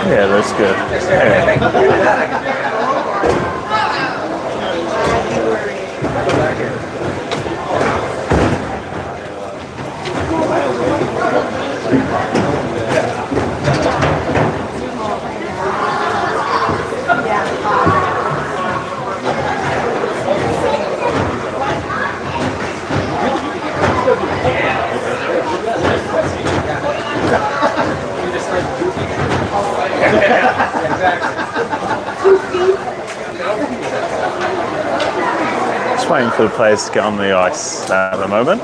Yeah, that's good. Just waiting for the players to get on the ice at the moment.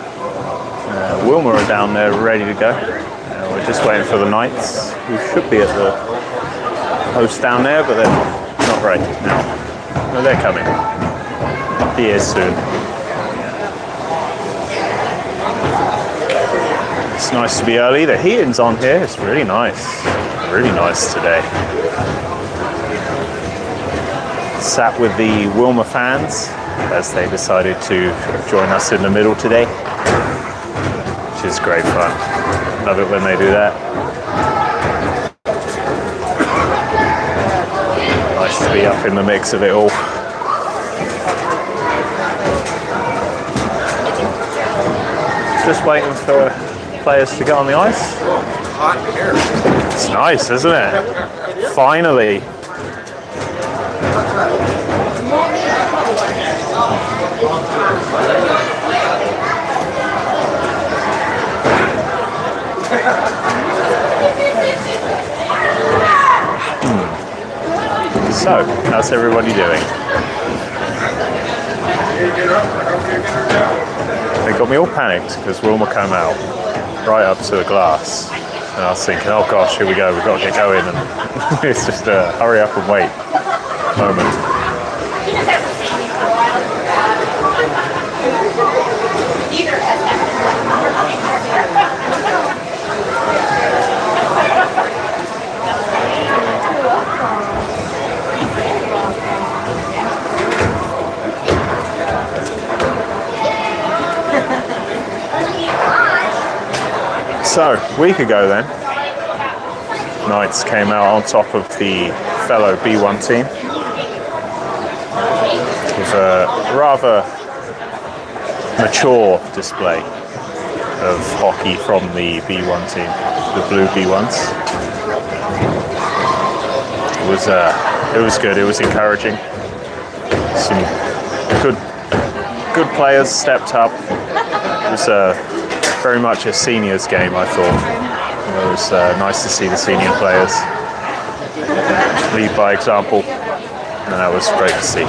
Wilmur are down there ready to go. We're just waiting for the Knights, who should be at the post down there, but they're not right now. No, they're coming. Be here soon. It's nice to be early. The heating's on here. It's really nice. Really nice today. Sat with the Wilmur fans as they decided to join us in the middle today, which is great fun. Love it when they do that. Nice to be up in the mix of it all. Just waiting for players to get on the ice. Hot air. It's nice, isn't it? Finally. So, how's everybody doing? They got me all panicked because Wilmur came out right up to the glass. And I was thinking, oh gosh, here we go, we've got to get going. And it's just a hurry up and wait moment. So, a week ago then, Knights came out on top of the fellow B1 team. It was a rather mature display of hockey from the B1 team, the blue B1s. It was good, it was encouraging. Some good players stepped up. It was very much a seniors game, I thought. It was nice to see the senior players lead by example, and that was great to see.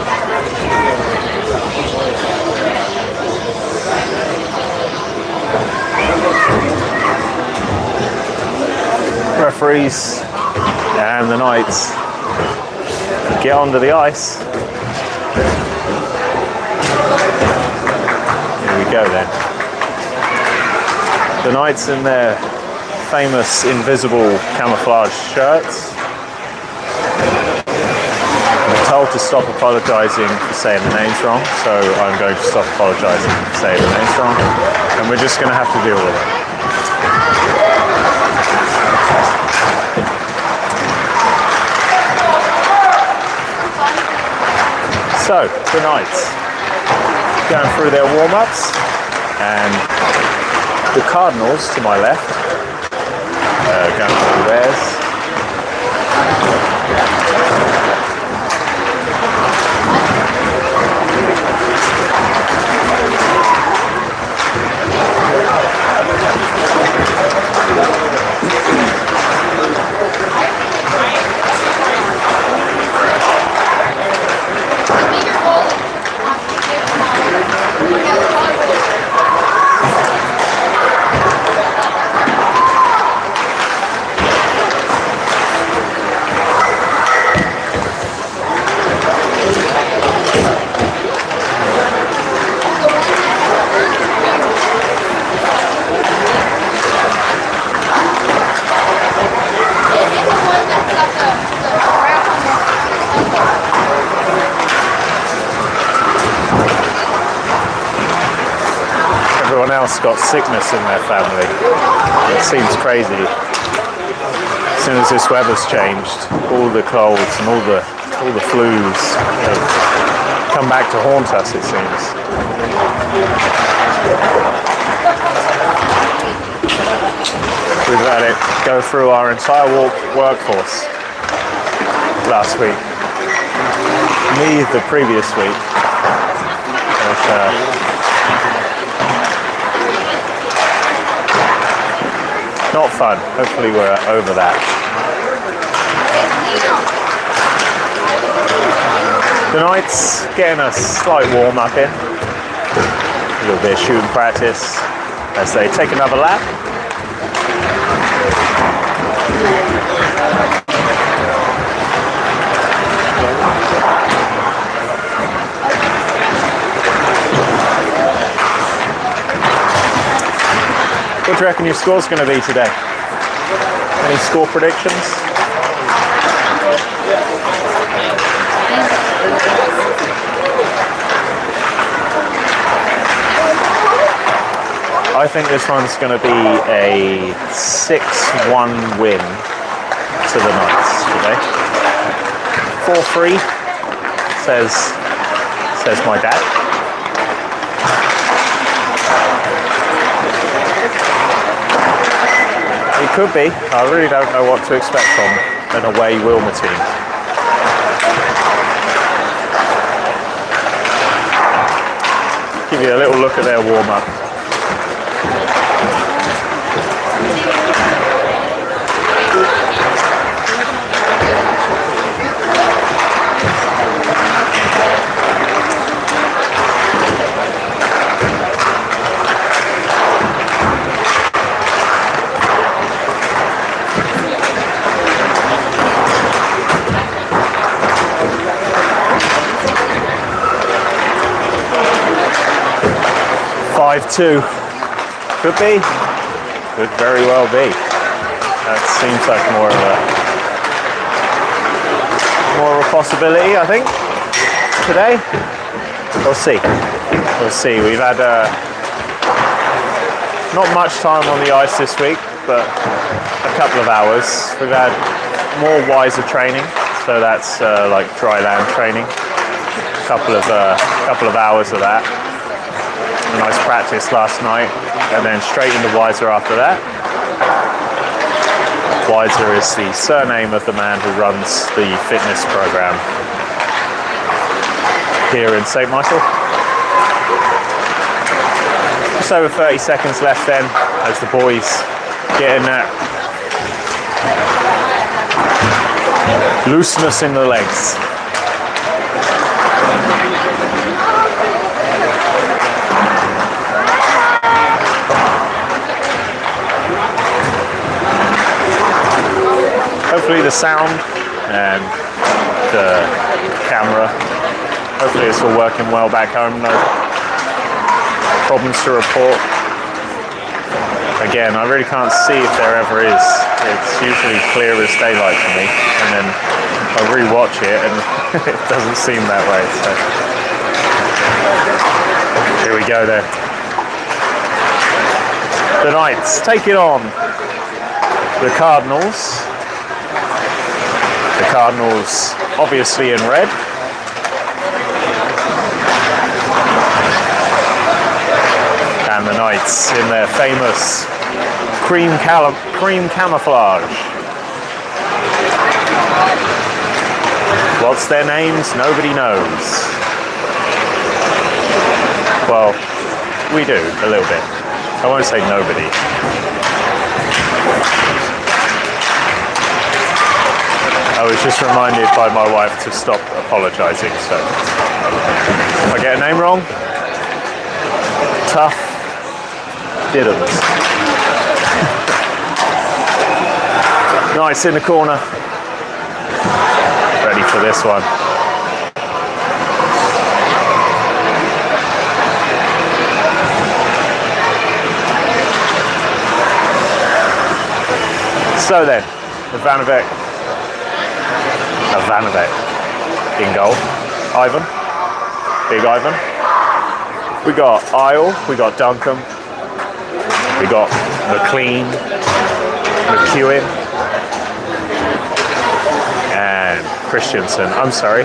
Referees and the Knights get onto the ice. Here we go then. The Knights in their famous invisible camouflage shirts. I'm told to stop apologising for saying the names wrong, so I'm going to stop apologising for saying the names wrong, and we're just going to have to deal with it. So, the Knights going through their warm-ups, and the Cardinals to my left, going through theirs. else got sickness in their family. It seems crazy. As soon as this weather's changed, all the colds and all the flus have come back to haunt us, it seems. We've had it go through our entire workforce last week. Me the previous week. But, not fun. Hopefully we're over that. Tonight's getting a slight warm up in. A little bit of shooting practice as they take another lap. What do you reckon your score's going to be today? Any score predictions? I think this one's going to be a 6-1 win to the Knights today. 4-3 says my dad. It could be. I really don't know what to expect from an away Wilmur team. Give you a little look at their warm-up. Two. Could be. Could very well be. That seems like more of a possibility, I think. Today. We'll see. We'll see. We've had not much time on the ice this week, but a couple of hours. We've had more wiser training, so that's like dry land training. A couple of hours of that. A nice practice last night, and then straight into Wiser after that. Wiser is the surname of the man who runs the fitness program here in St. Michael. Just over 30 seconds left then, as the boys get in that looseness in the legs. Hopefully the sound and the camera, hopefully it's all working well back home, no problems to report. Again, I really can't see if there ever is. It's usually clear as daylight for me, and then I re-watch it and it doesn't seem that way. So here we go then. The Knights take it on the Cardinals. The Cardinals obviously in red. And the Knights in their famous cream camouflage. What's their names? Nobody knows. Well, we do, a little bit. I won't say nobody. I was just reminded by my wife to stop apologising, so if I get a name wrong, tough didn't. Nice in the corner. Ready for this one. So then, Ivanovic in goal. Ivan, big Ivan. We got Isle, we got Duncan, We got McLean, McEwen, and Christensen. I'm sorry.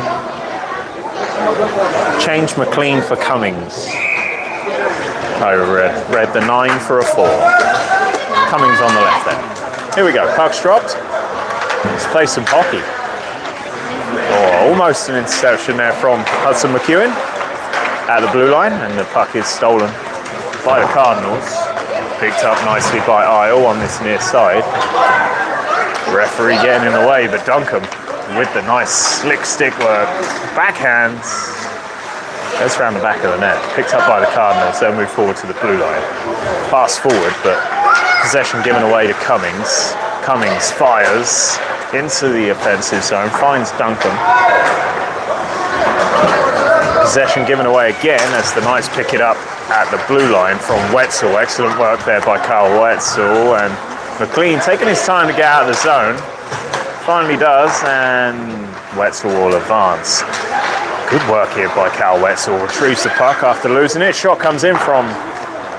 Change McLean for Cummings. I read the 9 for a 4. Cummings on the left there. Here we go. Puck's dropped. Let's play some hockey. Oh, almost an interception there from Hudson McEwen at the blue line, and the puck is stolen by the Cardinals. Picked up nicely by Isle on this near side. Referee getting in the way, but Duncombe with the nice slick stick work. Backhands. Goes around the back of the net. Picked up by the Cardinals. They'll move forward to the blue line. Pass forward, but possession given away to Cummings. Cummings fires into the offensive zone. Finds Duncombe. Possession given away again as the Knights pick it up at the blue line from Wetzel. Excellent work there by Kyle Wetzel. And McLean taking his time to get out of the zone. Finally does, and Wetzel will advance. Good work here by Cal Wetzel. Retrieves the puck after losing it. Shot comes in from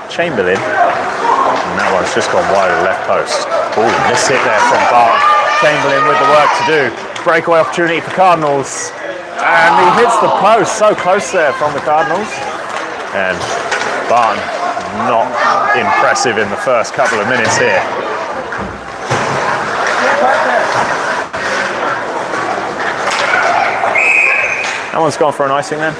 Chamberlain. And that one's just gone wide of the left post. Oh, missed it there from Barton. Chamberlain with the work to do. Breakaway opportunity for Cardinals. And he hits the post. So close there from the Cardinals. And Barton not impressive in the first couple of minutes here. That one's gone for an icing then.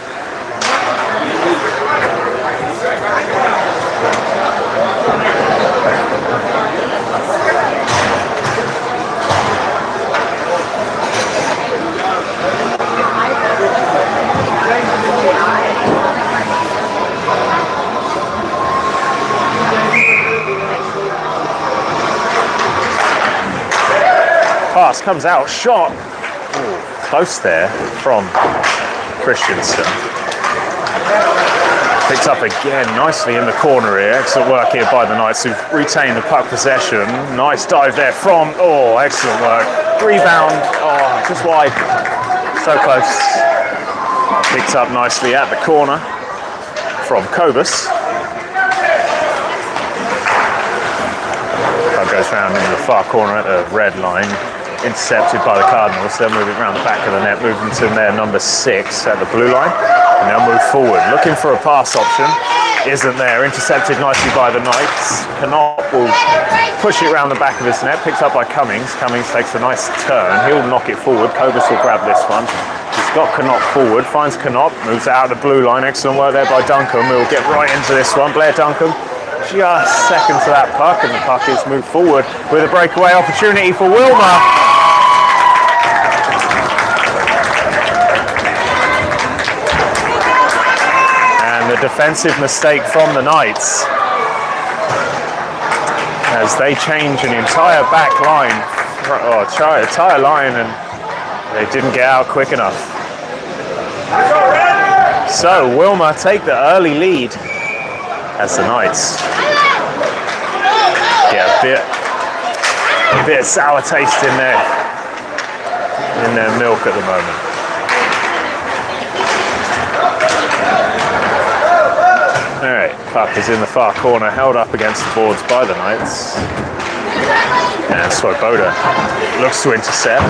Pass comes out, shot. Ooh, close there from Christensen. Picked up again nicely in the corner here. Excellent work here by the Knights who've retained the puck possession. Nice dive there from, oh, excellent work. Rebound, oh, just wide. So close. Picked up nicely at the corner from Kobus. Puck goes round into the far corner at the red line. Intercepted by the Cardinals. They'll move it around the back of the net, moving to their number 6 at the blue line, and they'll move forward. Looking for a pass option. Isn't there. Intercepted nicely by the Knights. Canop will push it around the back of his net. Picked up by Cummings. Cummings takes a nice turn. He'll knock it forward. Kobus will grab this one. He's got Canop forward. Finds Canop. Moves out of the blue line. Excellent work there by Duncombe. We'll get right into this one. Blair Duncombe. Just second to that puck, and the puck is moved forward with a breakaway opportunity for Wilmur. A defensive mistake from the Knights as they change an entire back line, or entire line, and they didn't get out quick enough. So Wilmur take the early lead as the Knights get a bit of sour taste in their milk at the moment. Alright, puck is in the far corner, held up against the boards by the Knights. And Swoboda looks to intercept.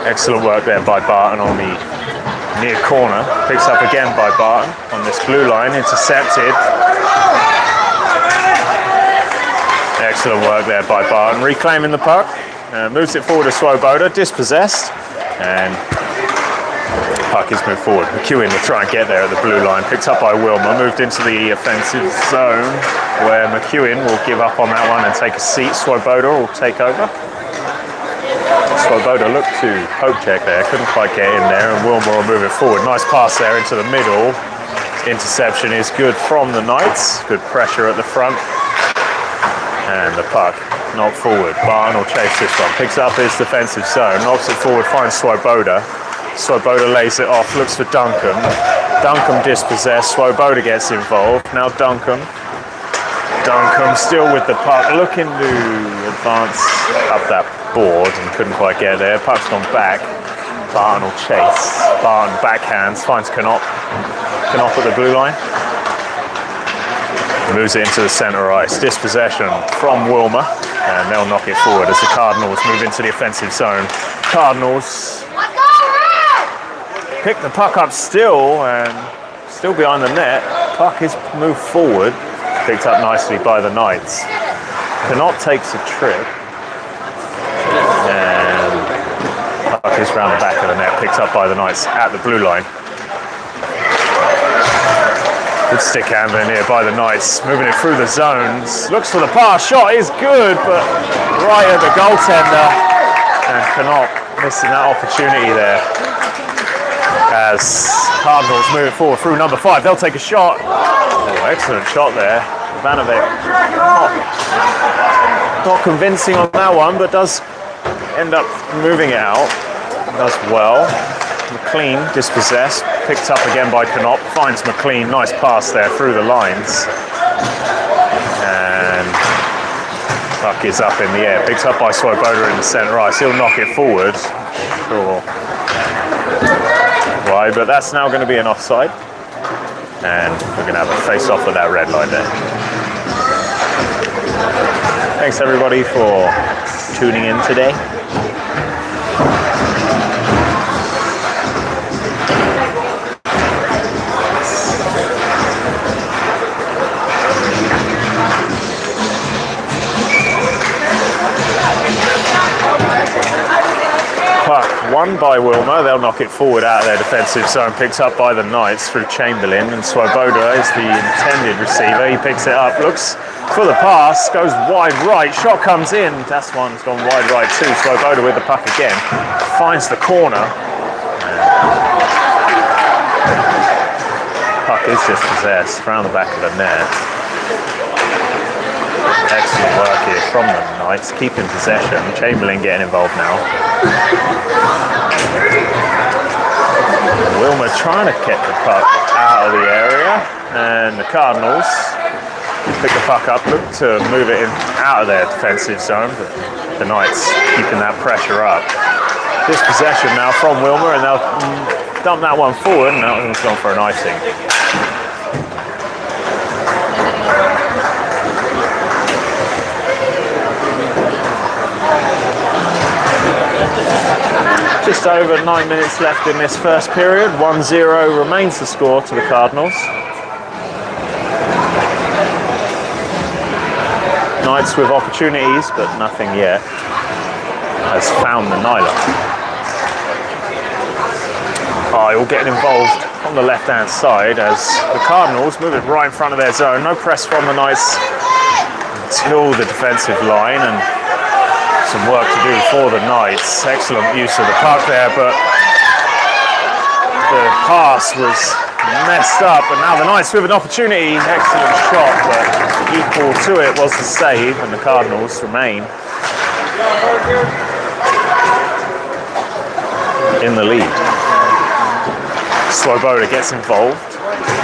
Excellent work there by Barton on the near corner. Picks up again by Barton on this blue line, intercepted. Excellent work there by Barton, reclaiming the puck. Moves it forward to Swoboda, dispossessed. And puck is moved forward. McEwen will try and get there at the blue line. Picked up by Wilmur. Moved into the offensive zone where McEwen will give up on that one and take a seat. Swoboda will take over. Swoboda looked to poke check there. Couldn't quite get in there, and Wilmur will move it forward. Nice pass there into the middle. Interception is good from the Knights. Good pressure at the front. And the puck knocked forward. Barton will chase this one. Picks up his defensive zone. Knocks it forward. Finds Swoboda. Swoboda lays it off, looks for Duncombe. Duncombe dispossessed, Swoboda gets involved. Now Duncombe still with the puck, looking to advance up that board and couldn't quite get there. Puck's gone back. Barton will chase. Barton backhands, finds Canop. Canop at the blue line. Moves it into the center ice. Dispossession from Wilmur, and they'll knock it forward as the Cardinals move into the offensive zone. Cardinals pick the puck up still, and still behind the net. Puck is moved forward, picked up nicely by the Knights. Connaught takes a trip, and puck is round the back of the net, picked up by the Knights at the blue line. Good stick handling here by the Knights, moving it through the zones. Looks for the pass, shot is good, but right at the goaltender. And Connaught missing that opportunity there. As Cardinals move it forward through number 5, they'll take a shot. Oh, excellent shot there. Vanovic not convincing on that one, but does end up moving it out. Does well. McLean dispossessed, picked up again by Connaught, finds McLean, nice pass there through the lines. And puck is up in the air, picked up by Swoboda in the centre ice, he'll knock it forward. Sure. Wide, but that's now going to be an offside. And we're going to have a face-off with that red line there. Thanks everybody for tuning in today. Won by Wilmur, they'll knock it forward out of their defensive zone, picked up by the Knights through Chamberlain, and Swoboda is the intended receiver. He picks it up, looks for the pass, goes wide right, shot comes in, that's one's gone wide right too. Swoboda with the puck again, finds the corner. Puck is just possessed around the back of the net. Excellent work here from the Knights, keeping possession. Chamberlain getting involved now. Wilmur trying to get the puck out of the area, and the Cardinals pick the puck up, look to move it in out of their defensive zone, but the Knights keeping that pressure up. This possession now from Wilmur, and they'll dump that one forward, and that one's gone for an icing. Just over 9 minutes left in this first period. 1-0 remains the score to the Cardinals. Knights with opportunities, but nothing yet has found the nylon. Kyle getting involved on the left-hand side as the Cardinals move it right in front of their zone. No press from the Knights until the defensive line, and some work to do for the Knights. Excellent use of the puck there, but the pass was messed up, and now the Knights with an opportunity. Excellent shot, but equal to it was the save, and the Cardinals remain in the lead. Swoboda gets involved.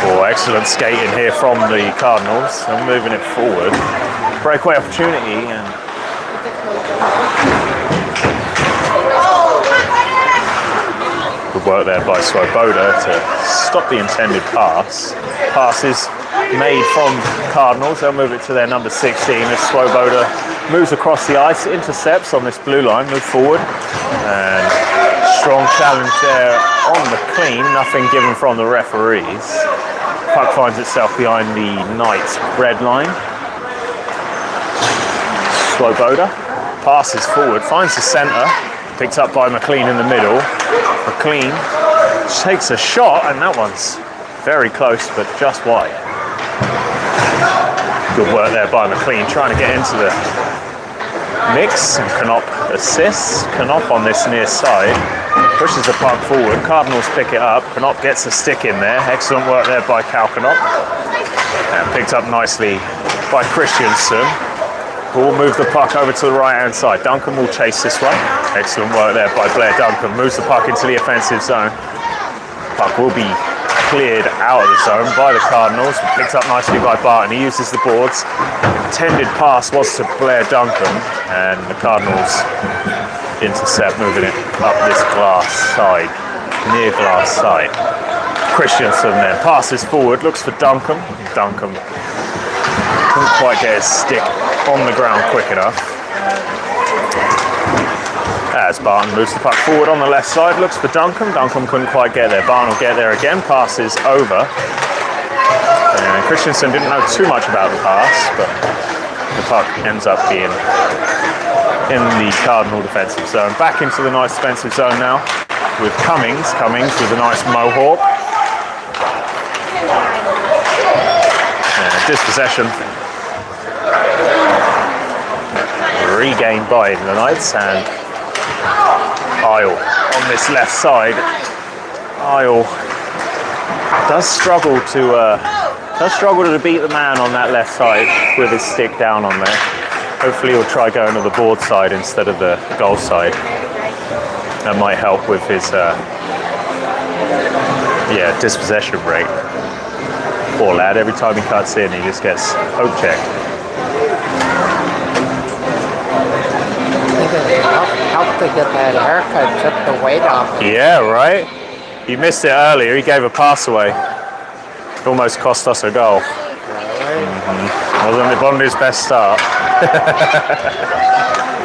Oh, excellent skating here from the Cardinals. They're moving it forward. Breakaway opportunity, and good work there by Swoboda to stop the intended pass. Pass is made from Cardinals. They'll move it to their number 16 as Swoboda moves across the ice, intercepts on this blue line, move forward, and strong challenge there on McLean. Nothing given from the referees. Puck finds itself behind the Knights red line. Swoboda passes forward, finds the centre, picked up by McLean in the middle. McLean takes a shot, and that one's very close, but just wide. Good work there by McLean, trying to get into the mix, and Connaught assists. Connaught on this near side, pushes the puck forward. Cardinals pick it up. Connaught gets a stick in there. Excellent work there by Cal Connaught. And picked up nicely by Christiansen. Will move the puck over to the right-hand side. Duncan will chase this one. Excellent work there by Blair Duncan. Moves the puck into the offensive zone. Puck will be cleared out of the zone by the Cardinals. Picked up nicely by Barton. He uses the boards. Intended pass was to Blair Duncan, and the Cardinals intercept, moving it up this glass side, near glass side. Christiansen then passes forward, looks for Duncan. Duncan couldn't quite get his stick on the ground quick enough. As Barton moves the puck forward on the left side, looks for Duncombe. Duncombe couldn't quite get there. Barton will get there again, passes over. And Christensen didn't know too much about the pass, but the puck ends up being in the Cardinal defensive zone. Back into the nice defensive zone now with Cummings. Cummings with a nice mohawk. Dispossession. Regained by the Knights, and Isle on this left side. Isle does struggle to beat the man on that left side with his stick down on there. Hopefully he'll try going to the board side instead of the goal side. That might help with his dispossession rate. Poor lad, every time he cuts in he just gets poke checked. Help to get that haircut, took the weight off. Yeah, right? He missed it earlier, he gave a pass away. It almost cost us a goal. Wasn't his best start.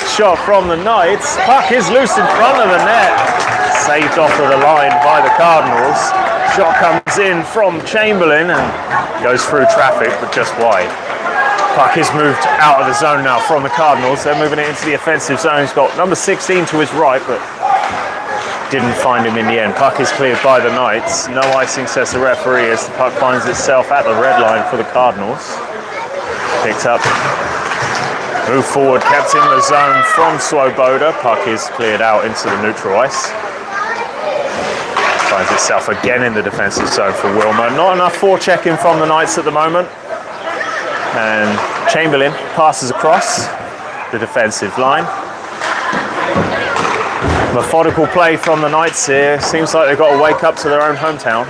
Shot from the Knights. Puck is loose in front of the net. Saved off of the line by the Cardinals. Shot comes in from Chamberlain and goes through traffic, but just wide. Puck is moved out of the zone now from the Cardinals. They're moving it into the offensive zone. He's got number 16 to his right, but didn't find him in the end. Puck is cleared by the Knights. No icing, says the referee, as the puck finds itself at the red line for the Cardinals. Picked up. Move forward, kept in the zone from Swoboda. Puck is cleared out into the neutral ice. Finds itself again in the defensive zone for Wilmur. Not enough forechecking from the Knights at the moment. And Chamberlain passes across the defensive line. Methodical play from the Knights here. Seems like they've got to wake up to their own hometown.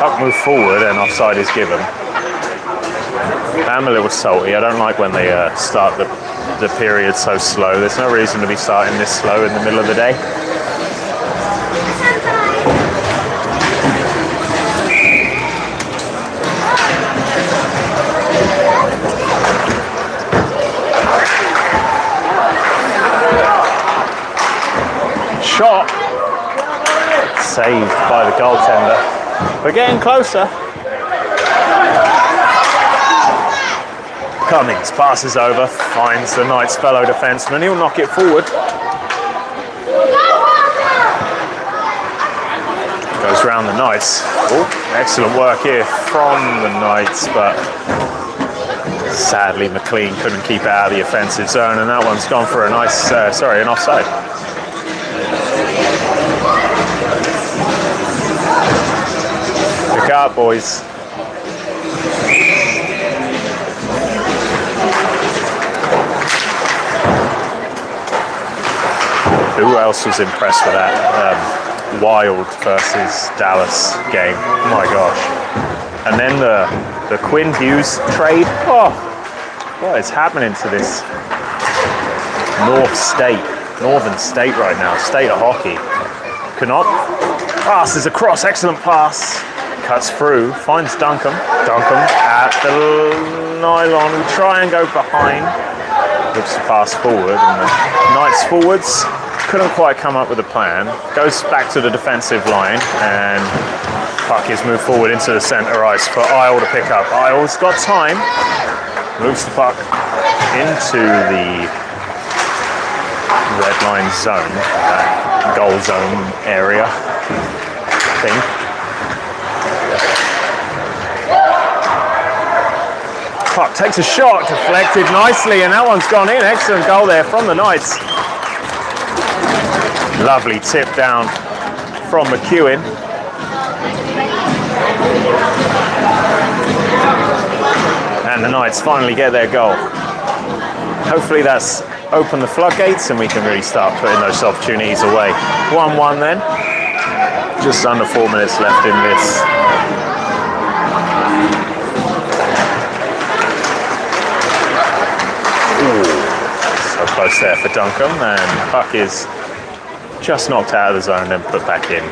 Puck move forward and offside is given. I'm a little salty. I don't like when they start the period so slow. There's no reason to be starting this slow in the middle of the day. Shot. Saved by the goaltender. We're getting closer. Cummings passes over, finds the Knights' fellow defenseman. He'll knock it forward. Goes round the Knights. Oh, excellent work here from the Knights, but sadly McLean couldn't keep it out of the offensive zone, and that one's gone for a nice, an offside. Pick up, boys. Who else was impressed with that Wild versus Dallas game? Oh my gosh. And then the Quinn Hughes trade. Oh, what is happening to this northern state right now? State of hockey. Cannot. Passes across, excellent pass. Cuts through, finds Duncombe. Duncombe at the nylon. We try and go behind. Looks to pass forward, and the Knights forwards couldn't quite come up with a plan. Goes back to the defensive line, and puck is moved forward into the centre ice for Isle to pick up. Isle's got time. Moves the puck into the red line zone, goal zone area, I think. Puck takes a shot, deflected nicely, and that one's gone in. Excellent goal there from the Knights. Lovely tip down from McEwen. And the Knights finally get their goal. Hopefully that's opened the floodgates and we can really start putting those opportunities away. 1-1 then. Just under 4 minutes left in this. So close there for Duncombe, and puck is just knocked out of the zone and put back in,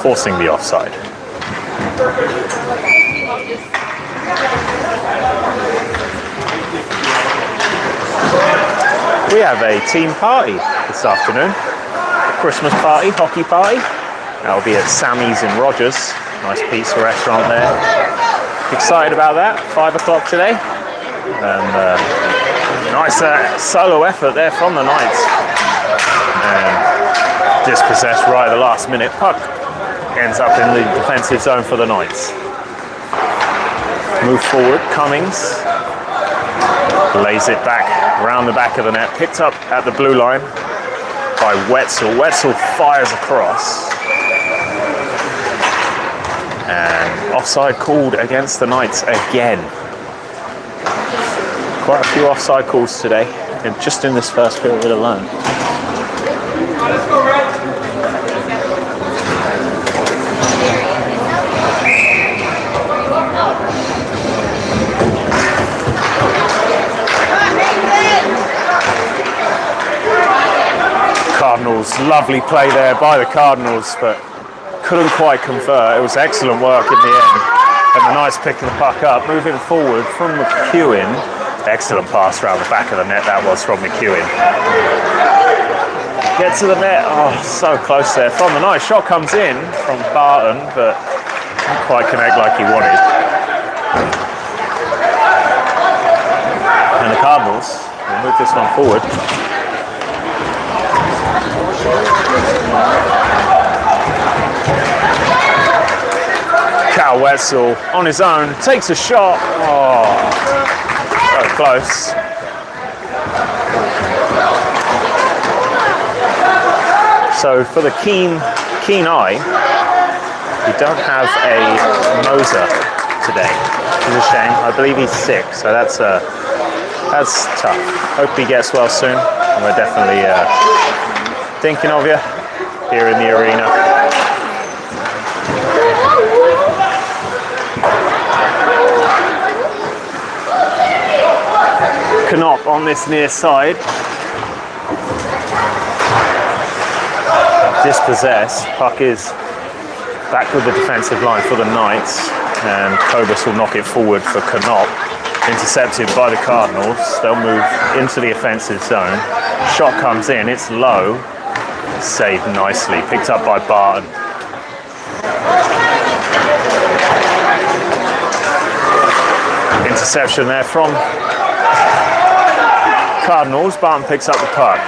forcing the offside. We have a team party this afternoon. A Christmas party, hockey party. That'll be at Sammy's in Rogers. Nice pizza restaurant there. Excited about that. 5 o'clock today. And nice solo effort there from the Knights. And dispossessed right at the last minute. Puck ends up in the defensive zone for the Knights. Move forward, Cummings lays it back around the back of the net. Picked up at the blue line by Wetzel. Wetzel fires across. And offside called against the Knights again. Quite a few offside calls today, and just in this first period alone. Cardinals, lovely play there by the Cardinals, but couldn't quite convert. It was excellent work in the end. And the Knights picking the puck up, moving forward from McEwen. Excellent pass around the back of the net, that was from McEwen. Get to the net, oh, so close there from the Knights. Shot comes in from Barton, but didn't quite connect like he wanted. And the Cardinals will move this one forward. Cal Wetzel on his own, takes a shot. Oh, so close. So for the keen eye, we don't have a Moser today. It's a shame. I believe he's sick, so that's tough. Hope he gets well soon. And we're definitely thinking of you here in the arena. Knop on this near side. Dispossessed. Puck is back with the defensive line for the Knights, and Kobus will knock it forward for Knop. Intercepted by the Cardinals. They'll move into the offensive zone. Shot comes in, it's low. Saved nicely, picked up by Barton. Interception there from Cardinals. Barton picks up the puck,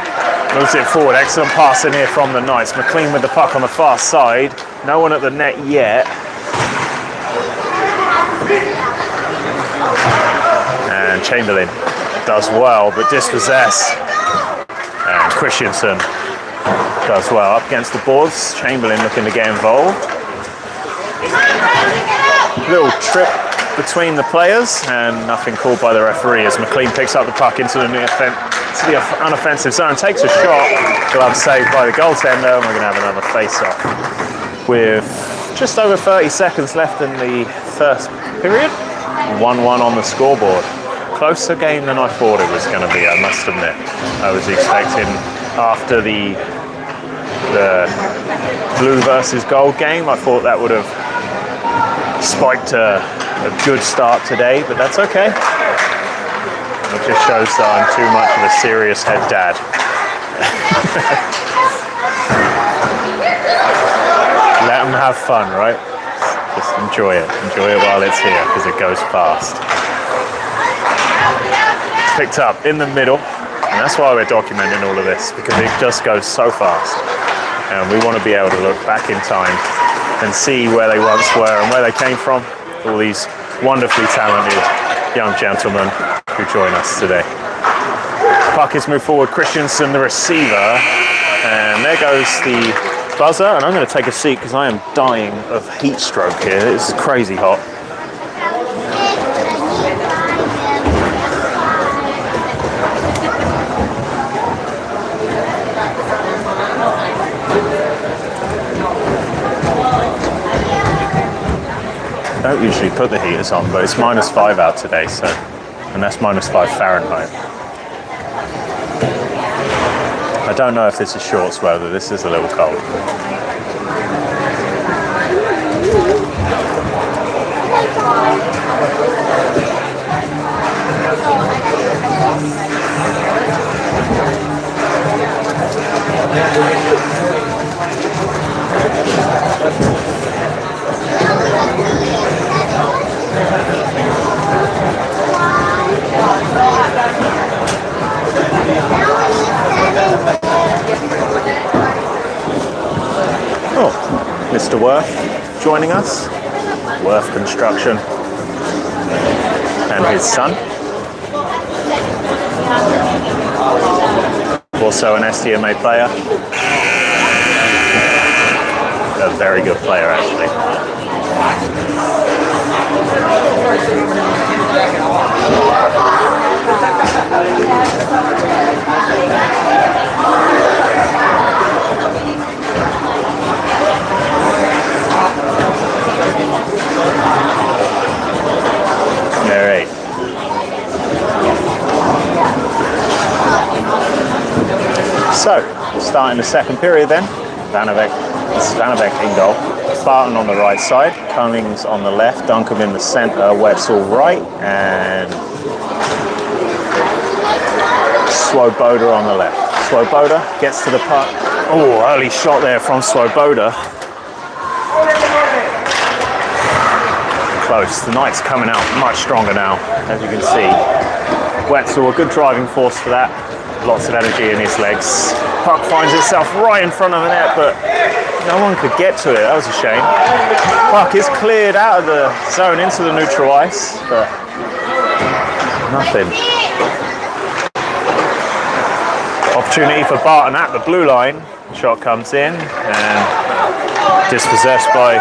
moves it forward. Excellent pass in here from the Knights. McLean with the puck on the far side. No one at the net yet. And Chamberlain does well, but dispossessed. And Christensen does well up against the boards. Chamberlain looking to get involved. Little trip between the players and nothing called by the referee as McLean picks up the puck into the unoffensive zone, takes a shot. Glove saved by the goaltender, and we're going to have another face-off with just over 30 seconds left in the first period. 1-1 on the scoreboard. Closer game than I thought it was going to be, I must admit. I was expecting after the blue versus gold game, I thought that would have spiked a good start today, but that's okay. It just shows that I'm too much of a serious head dad. Let them have fun, right? Just enjoy it. Enjoy it while it's here, because it goes fast. Picked up in the middle, and that's why we're documenting all of this, because it just goes so fast. And we want to be able to look back in time and see where they once were and where they came from. All these wonderfully talented young gentlemen who join us today. Puck is moved forward. Christensen, the receiver, and there goes the buzzer. And I'm going to take a seat because I am dying of heat stroke here. It's crazy hot. I don't usually put the heaters on, but it's -5 out today, so, and that's -5 Fahrenheit. I don't know if this is shorts weather, this is a little cold. Oh, Mr. Worth joining us. Worth Construction and his son. Also an STMA player. A very good player, actually. All right. So, starting the second period then. Svanovec in goal. Barton on the right side, Cummings on the left, Duncan in the centre, Wetzel right, and Swoboda on the left. Swoboda gets to the puck. Oh, early shot there from Swoboda. Close. The Knights coming out much stronger now, as you can see. Wetzel, a good driving force for that. Lots of energy in his legs. Puck finds itself right in front of the net, but no one could get to it. That was a shame. Puck is cleared out of the zone into the neutral ice, but nothing. Opportunity for Barton at the blue line. Shot comes in and dispossessed by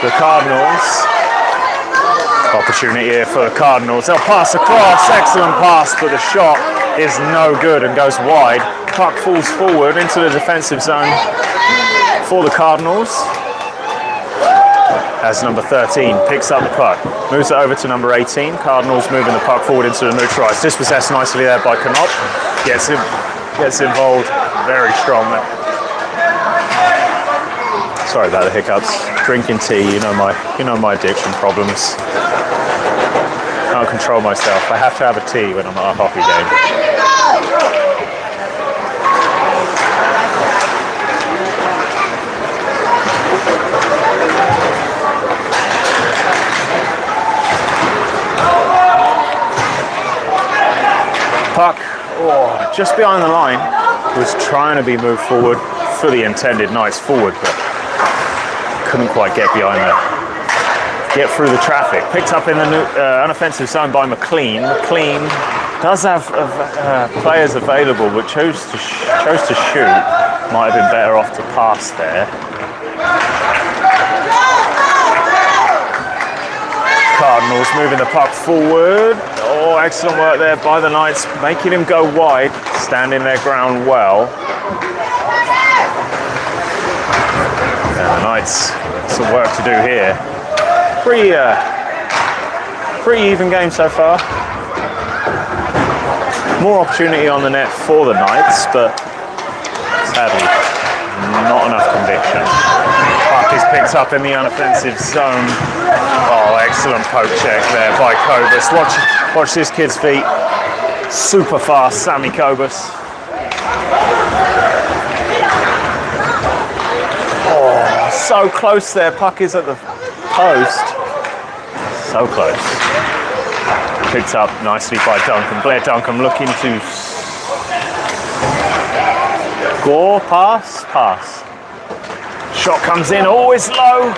the Cardinals. Opportunity here for the Cardinals. They'll pass across. Excellent pass, but the shot is no good and goes wide. Puck falls forward into the defensive zone for the Cardinals. As number 13 picks up the puck, moves it over to number 18. Cardinals moving the puck forward into the neutral ice. Dispossessed nicely there by Knopf. Gets involved very strongly. Sorry about the hiccups. Drinking tea, you know my addiction problems. Can't control myself. I have to have a tea when I'm at a hockey game. Puck, just behind the line, was trying to be moved forward for the intended Knights forward, but couldn't quite get get through the traffic. Picked up in the unoffensive zone by McLean. McLean does have players available, but chose to shoot. Might have been better off to pass there. Cardinals moving the puck forward. Oh, excellent work there by the Knights, making him go wide, standing their ground well. And the Knights, some work to do here. Pretty even game so far. More opportunity on the net for the Knights, but sadly, not enough conviction. Puck is picked up in the unoffensive zone. Oh, excellent poke check there by Kobus. Watch this kid's feet. Super fast, Sammy Kobus. Oh, so close there. Puck is at the post. So close. Picked up nicely by Duncan. Blair Duncan looking to score. Pass. Shot comes in. Oh, it's low.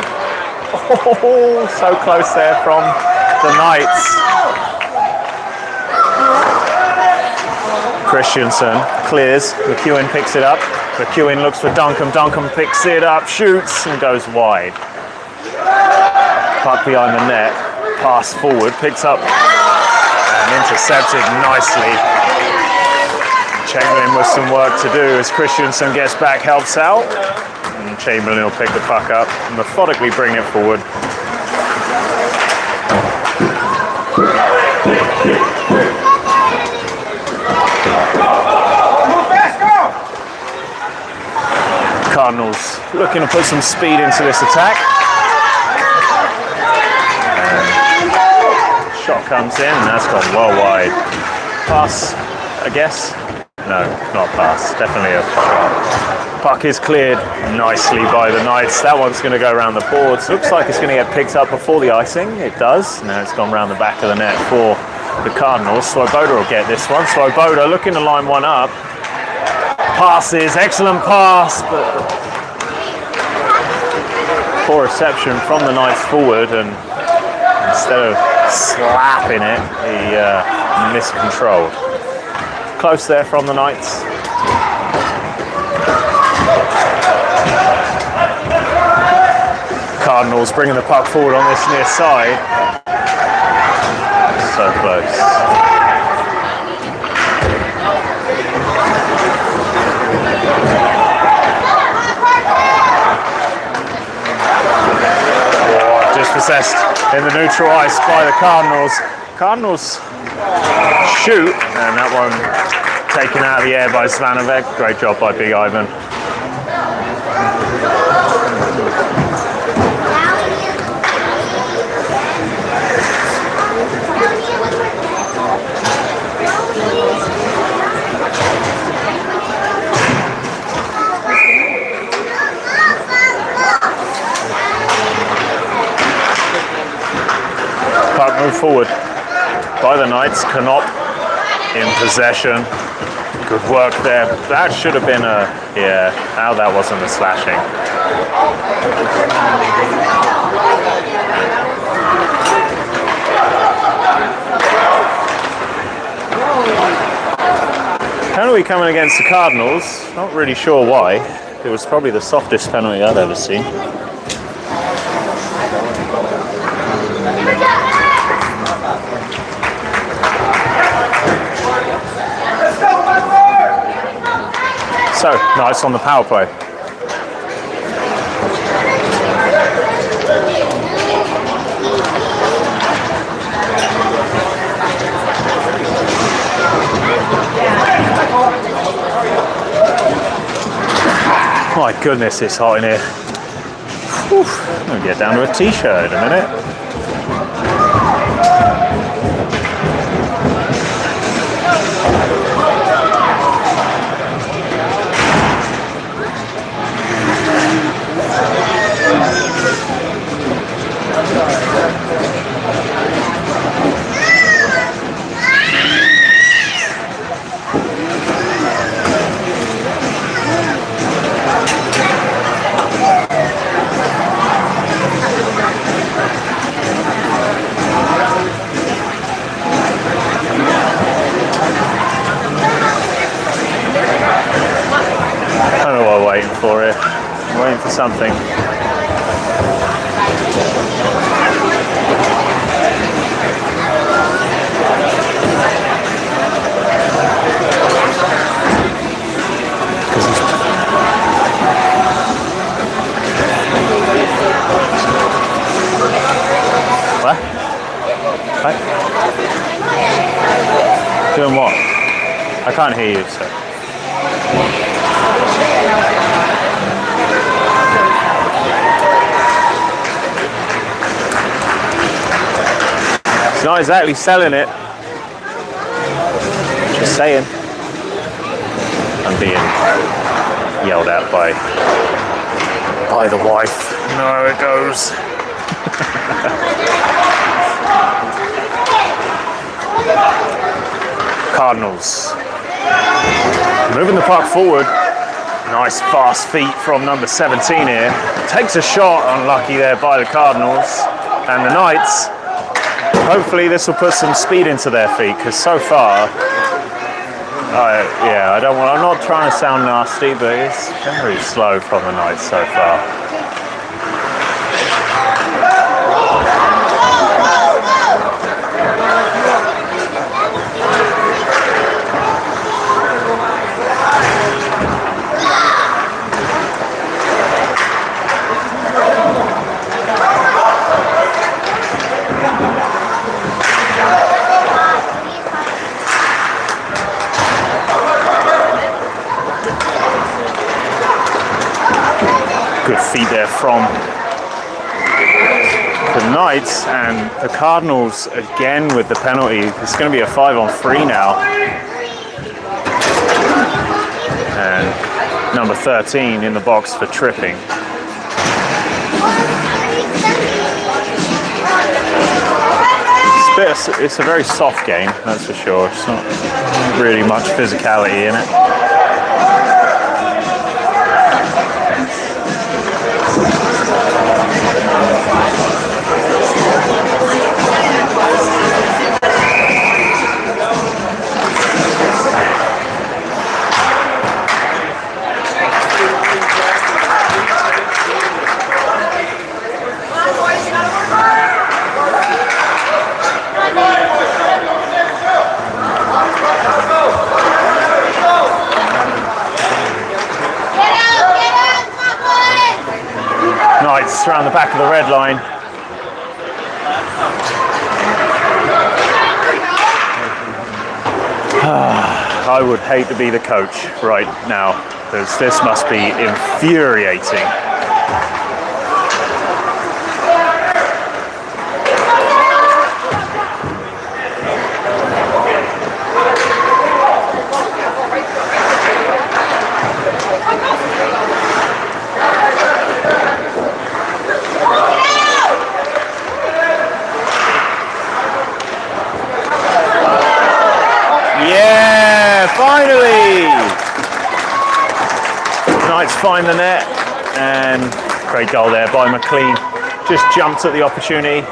Oh, so close there from the Knights. Christensen clears. McEwen picks it up. McEwen looks for Duncan. Duncan picks it up, shoots, and goes wide. Puck behind the net. Pass forward. Picks up and intercepted nicely. Chamberlain with some work to do as Christensen gets back, helps out. And Chamberlain will pick the puck up and methodically bring it forward. Cardinals looking to put some speed into this attack. Shot comes in, and that's gone well wide. Pass, I guess. No, not pass. Definitely a shot. Puck is cleared nicely by the Knights. That one's going to go around the boards. Looks like it's going to get picked up before the icing. It does. Now it's gone around the back of the net for the Cardinals. Swoboda will get this one. Swoboda looking to line one up. Passes, excellent pass, but poor reception from the Knights forward, and instead of slapping it, he miscontrolled. Close there from the Knights. Cardinals bringing the puck forward on this near side. So close. Dispossessed in the neutral ice by the Cardinals. Cardinals shoot, and that one taken out of the air by Svanovec. Great job by Big Ivan. Puck moved forward by the Knights. Knop in possession. Good work there. That should have been a, yeah, how that wasn't a slashing. Penalty coming against the Cardinals. Not really sure why. It was probably the softest penalty I've ever seen. So, nice on the power play. My goodness, it's hot in here. Whew. I'm going to get down to a t-shirt in a minute. For it. I'm waiting for something. What? What? Doing what? I can't hear you, sir. Not exactly selling it. Just saying. I'm being yelled at by the wife. No, it goes. Cardinals moving the puck forward. Nice fast feet from number 17 here. Takes a shot, unlucky there by the Cardinals, and the Knights. Hopefully this will put some speed into their feet, because so far, yeah, I'm not trying to sound nasty, but it's very slow from the Knights so far. Good feed there from the Knights, and the Cardinals again with the penalty. It's going to be a 5-on-3 now. And number 13 in the box for tripping. It's a very soft game, that's for sure. It's not really much physicality in it. Knights around the back of the red line. I would hate to be the coach right now, because this must be infuriating. Finally! Knights find the net, and great goal there by McLean. Just jumped at the opportunity.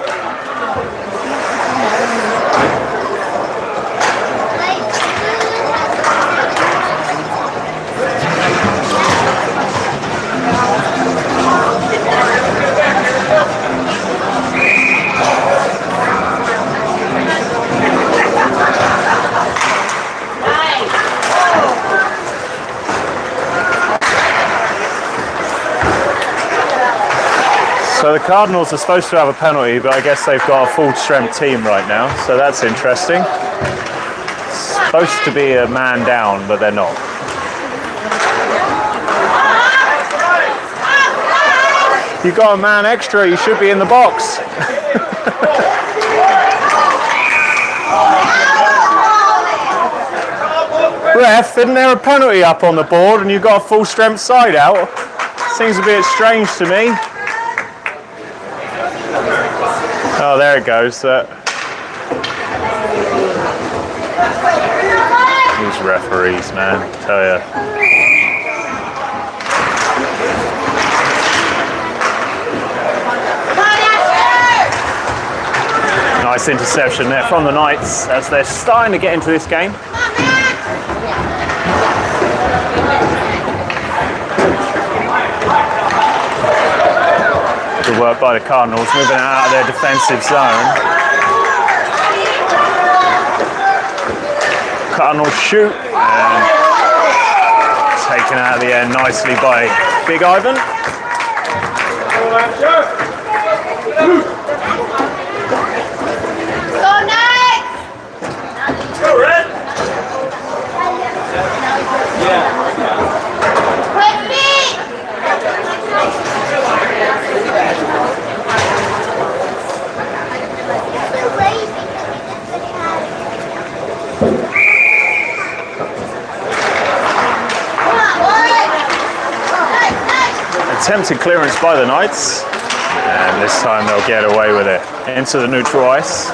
So the Cardinals are supposed to have a penalty, but I guess they've got a full-strength team right now, so that's interesting. It's supposed to be a man down, but they're not. You got a man extra, you should be in the box. Ref, isn't there a penalty up on the board and you got a full-strength side out? Seems a bit strange to me. Oh, there it goes. These referees, man, I tell ya. Nice interception there from the Knights as they're starting to get into this game. Good work by the Cardinals, moving out of their defensive zone. Cardinals shoot, and taken out of the air nicely by Big Ivan. Go Knights! Go Red! With me! Attempted clearance by the Knights, and this time they'll get away with it. Into the neutral ice.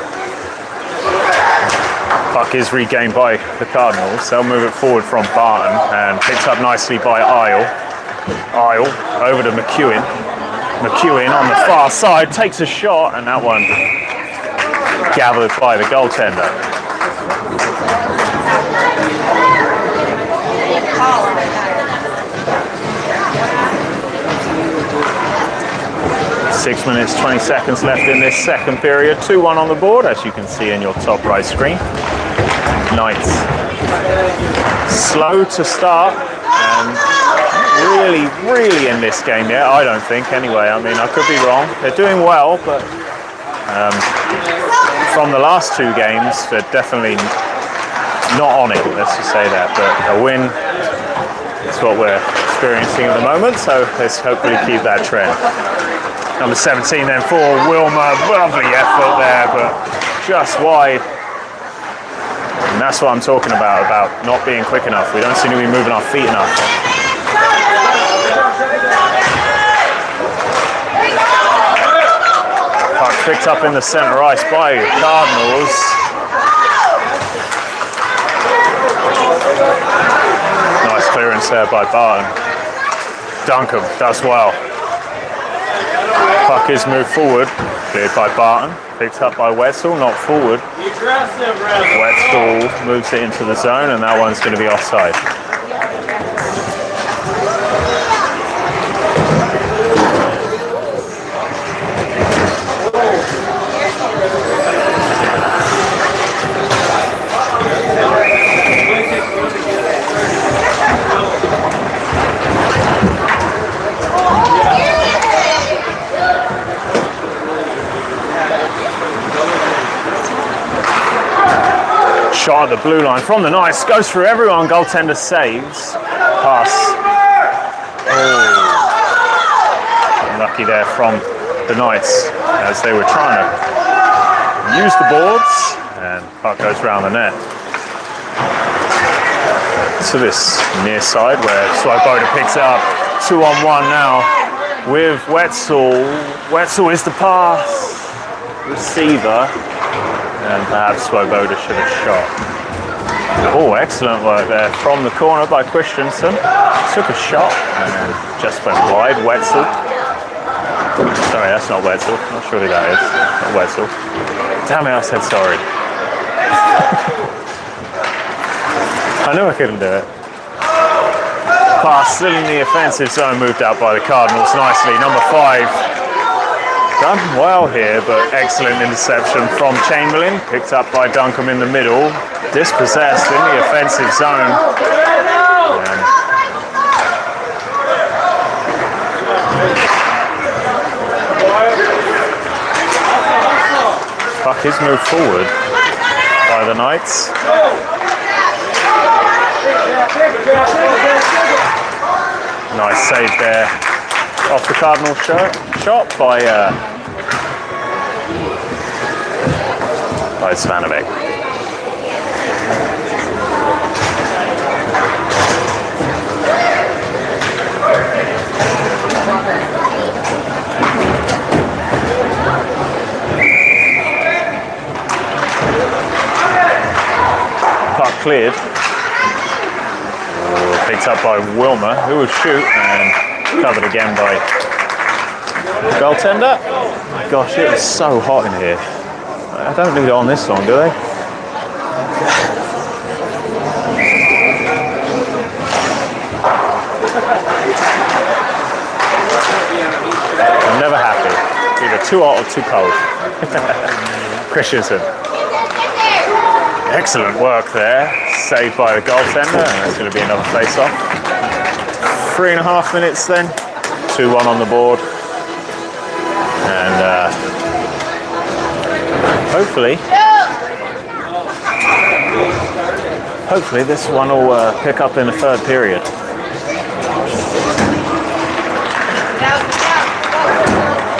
Puck is regained by the Cardinals. They'll move it forward from Barton, and picked up nicely by Isle. Isle over to McEwen. McEwen on the far side takes a shot, and that one gathered by the goaltender. Six minutes, 20 seconds left in this second period. 2-1 on the board, as you can see in your top right screen. Knights slow to start, and really in this game yet, I don't think anyway. I mean, I could be wrong. They're doing well, but from the last two games, they're definitely not on it, let's just say that. But a win is what we're experiencing at the moment, so let's hopefully keep that trend. Number 17 then for Wilmur. Lovely effort there, but just wide. And that's what I'm talking about not being quick enough. We don't seem to be moving our feet enough. Puck picked up in the center ice by Cardinals. Nice clearance there by Barton. Duncan does well. Puck is moved forward, cleared by Barton. Picked up by Wetzel, not forward. Wetzel moves it into the zone, and that one's going to be offside. Shot at the blue line from the Knights, goes through everyone, goaltender saves. Pass. Oh. Unlucky there from the Knights as they were trying to use the boards, and puck goes round the net. To this near side where Swoboda picks it up. 2-on-1 now with Wetzel. Wetzel is the pass. Receiver. And perhaps Swoboda should have shot. Oh, excellent work there from the corner by Christensen. Took a shot and just went wide. Wetzel. Sorry, that's not Wetzel. Not sure who that is. Not Wetzel. Damn it, I said sorry. I knew I couldn't do it. Pass still in the offensive zone, moved out by the Cardinals nicely. Number 5. Done well here, but excellent interception from Chamberlain. Picked up by Duncombe in the middle. Dispossessed in the offensive zone. And puck is moved forward by the Knights. Nice save there off the Cardinals shot by Svanovic. Puck cleared. Picked up by Wilmur, who will shoot, and covered again by the goaltender. Gosh, it is so hot in here. I don't leave it on this long, do they? I'm never happy. Either too hot or too cold. Christensen. Excellent work there. Saved by the goaltender, and that's going to be another face-off. 3.5 minutes then. 2-1 on the board. And hopefully this one will pick up in the third period.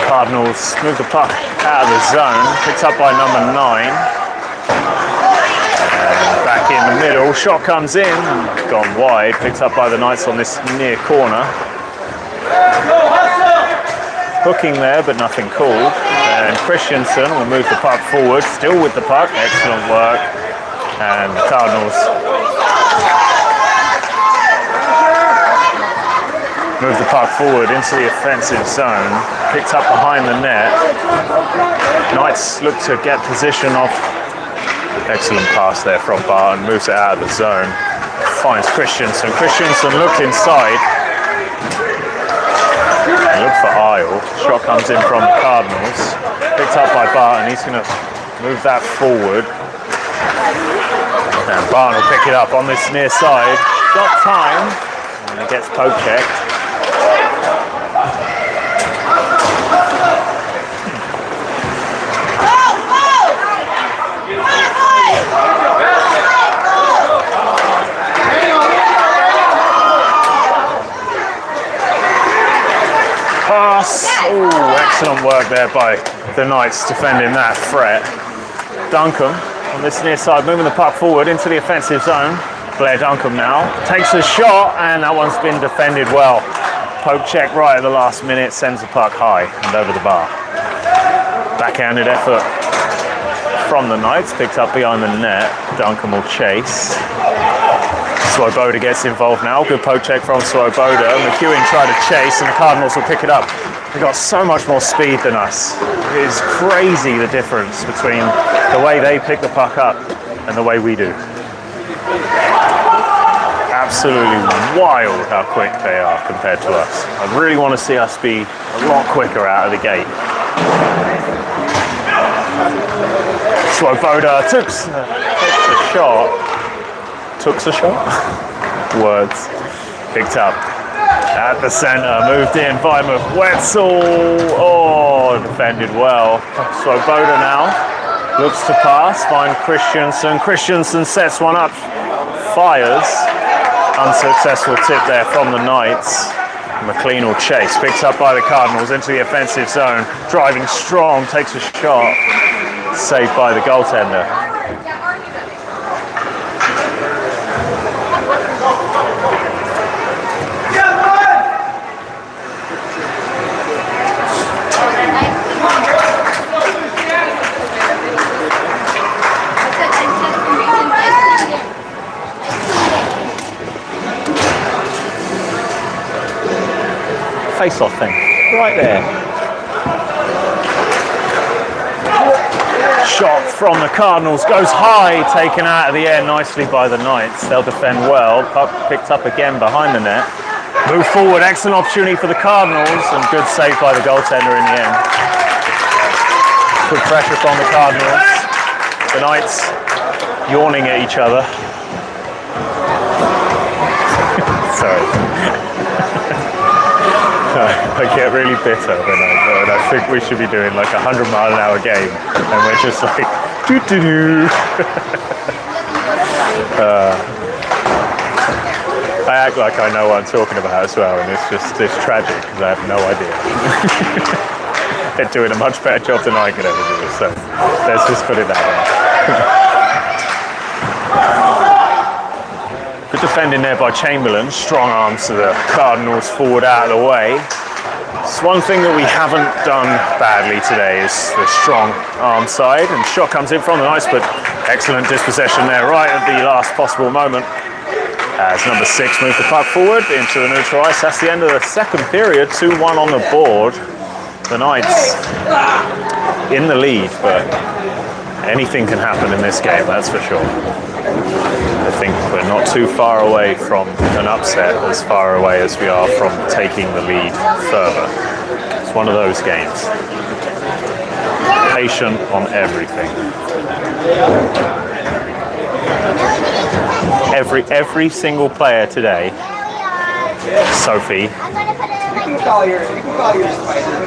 Cardinals move the puck out of the zone. Picked up by number 9. Back in the middle, shot comes in, gone wide, picked up by the Knights on this near corner. Hooking there, but nothing called. And Christensen will move the puck forward, still with the puck, excellent work. And the Cardinals move the puck forward into the offensive zone, picked up behind the net. Knights look to get position off. Excellent pass there from Barton, moves it out of the zone, finds Christensen. Christensen looked inside, and looked for Isle. Shot comes in from the Cardinals, picked up by Barton. He's going to move that forward, and Barton will pick it up on this near side. Got time, and he gets poke checked. pass. Oh, excellent work there by the Knights defending that threat. Duncombe on this near side, moving the puck forward into the offensive zone. Blair Duncombe now takes a shot, and that one's been defended well. Poke check right at the last minute, sends the puck high and over the bar. Backhanded effort from the Knights, picked up behind the net. Duncombe will chase. Swoboda gets involved now. Good poke check from Swoboda. McEwen tried to chase, and the Cardinals will pick it up. They've got so much more speed than us. It is crazy the difference between the way they pick the puck up and the way we do. Absolutely wild how quick they are compared to us. I really want to see us be a lot quicker out of the gate. Swoboda took a shot. Took a shot? Words. Picked up at the centre, moved in by Wetzel. Oh, defended well. Swoboda now looks to pass, find Christensen. Christensen sets one up, fires. Unsuccessful tip there from the Knights. McLean will chase, picked up by the Cardinals into the offensive zone. Driving strong, takes a shot. Saved by the goaltender. Face-off thing, right there. Shot from the Cardinals, goes high, taken out of the air nicely by the Knights. They'll defend well, puck picked up again behind the net. Move forward, excellent opportunity for the Cardinals, and good save by the goaltender in the end. Good pressure from the Cardinals. The Knights yawning at each other. Sorry. I get really bitter when I think we should be doing like a 100-mile-an-hour game, and we're just like, doo-doo-doo. I act like I know what I'm talking about as well, and it's tragic because I have no idea. They're doing a much better job than I could ever do, so let's just put it that way. Good defending there by Chamberlain. Strong arms to the Cardinals forward out of the way. It's one thing that we haven't done badly today is the strong arm side. And shot comes in from the Knights, but excellent dispossession there right at the last possible moment. As number 6 moves the puck forward into the neutral ice. That's the end of the second period. 2-1 on the board. The Knights in the lead, but anything can happen in this game, that's for sure. I think we're not too far away from an upset, as far away as we are from taking the lead further. It's one of those games. Patient on everything. Every single player today, Sophie, You can call your spider.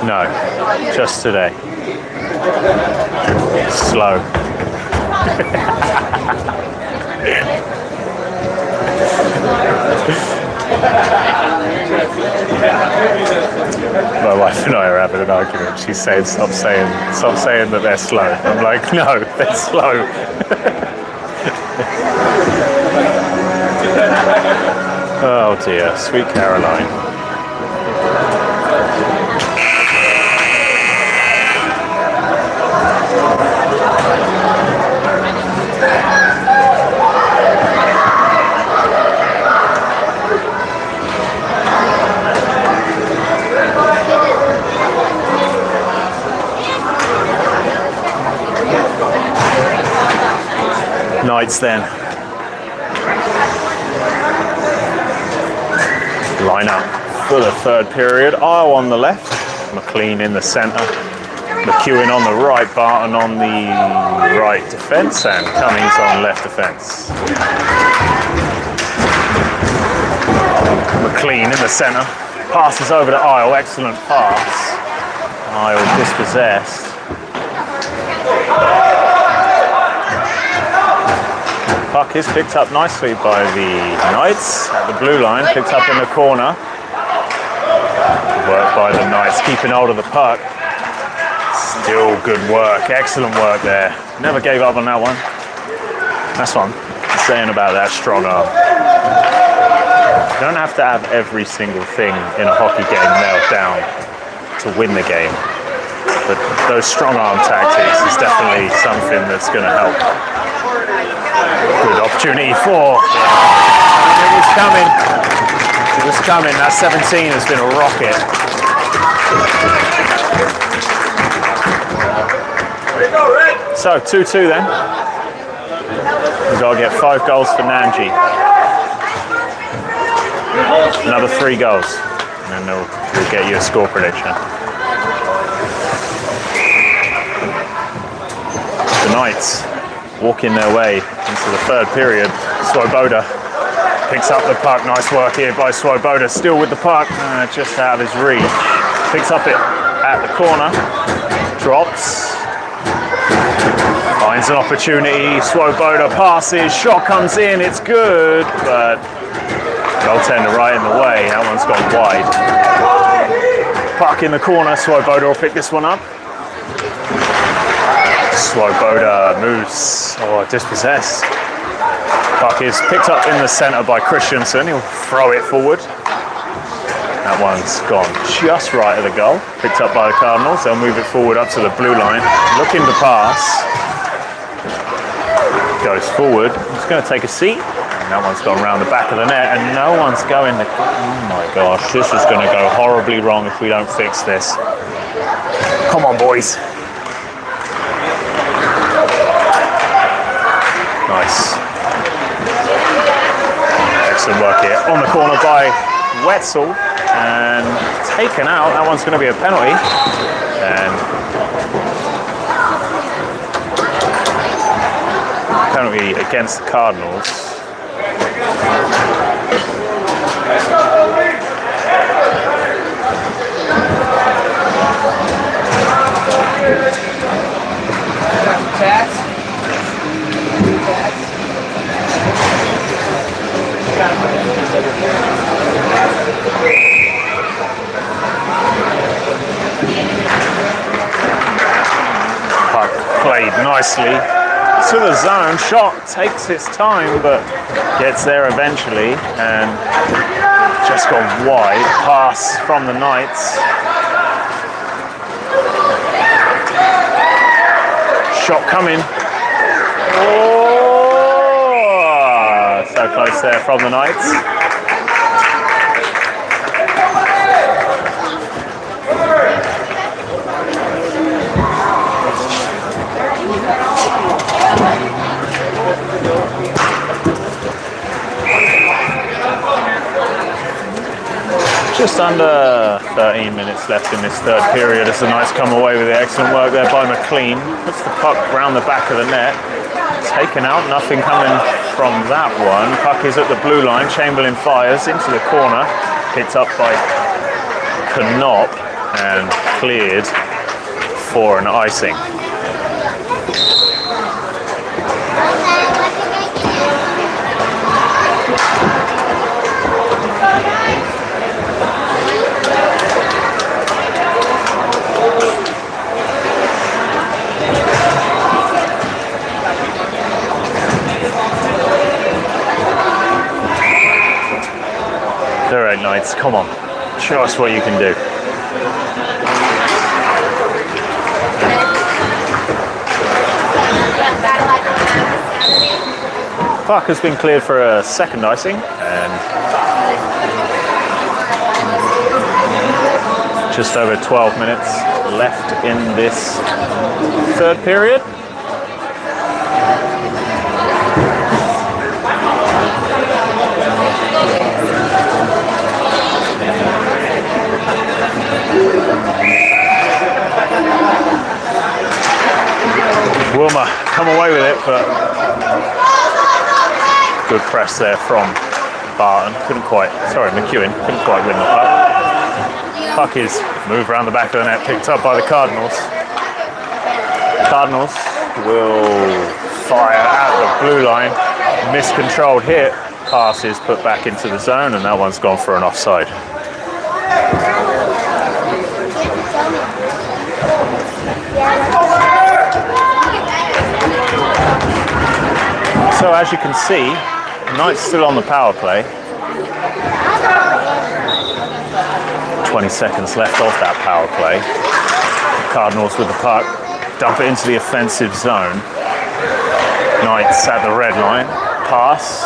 no, just today. Slow. My wife and I are having an argument. She's saying, stop saying that they're slow. I'm like, no, they're slow. Oh dear, sweet Caroline. Knights then. Line up for the third period. Isle on the left, McLean in the centre, McEwen on the right, Barton on the right defence, and Cummings on left defence. McLean in the centre, passes over to Isle, excellent pass. Isle dispossessed. Puck is picked up nicely by the Knights at the blue line, picked up in the corner. Work by the Knights, keeping hold of the puck. Still good work, excellent work there. Never gave up on that one. That's what I'm saying about that strong arm. You don't have to have every single thing in a hockey game nailed down to win the game. But those strong arm tactics is definitely something that's going to help. Good opportunity for. It was coming. It was coming. That 17 has been a rocket. So 2-2 then. We've got to get 5 goals for Nanji. Another 3 goals, and then we'll get you a score prediction. The Knights walking their way into the third period. Swoboda picks up the puck. Nice work here by Swoboda. Still with the puck, just out of his reach. Picks up it at the corner. Drops. Finds an opportunity. Swoboda passes. Shot comes in. It's good, but goaltender right in the way. That one's gone wide. Puck in the corner. Swoboda will pick this one up. Swoboda moves, dispossessed. Puck is picked up in the centre by Christensen. He'll throw it forward. That one's gone just right of the goal. Picked up by the Cardinals. They'll move it forward up to the blue line. Looking to pass. Goes forward. He's going to take a seat. And that one's gone round the back of the net. And no one's going to... Oh my gosh, this is going to go horribly wrong if we don't fix this. Come on, boys. Nice. Excellent work here. On the corner by Wetzel and taken out. That one's going to be a penalty. And penalty against the Cardinals. Puck played nicely to the zone. Shot takes its time, but gets there eventually, and just gone wide. Pass from the Knights. Shot coming. Oh, so close there from the Knights. Just under 13 minutes left in this third period as the Knights come away with the excellent work there by McLean. Puts the puck round the back of the net. Taken out, nothing coming from that one. Puck is at the blue line. Chamberlain fires into the corner. Picked up by Knop and cleared for an icing. All right, Knights, come on. Show us what you can do. Puck has been cleared for a second icing, and just over 12 minutes left in this third period. Wilmur come away with it, but good press there from Barton. McEwen couldn't quite win the puck. Puck is moved around the back of the net, picked up by the Cardinals. Cardinals will fire at the blue line. miscontrolled hit. Pass is put back into the zone, and that one's gone for an offside. So as you can see, Knight's still on the power play. 20 seconds left of that power play. Cardinals with the puck, dump it into the offensive zone. Knights at the red line, pass.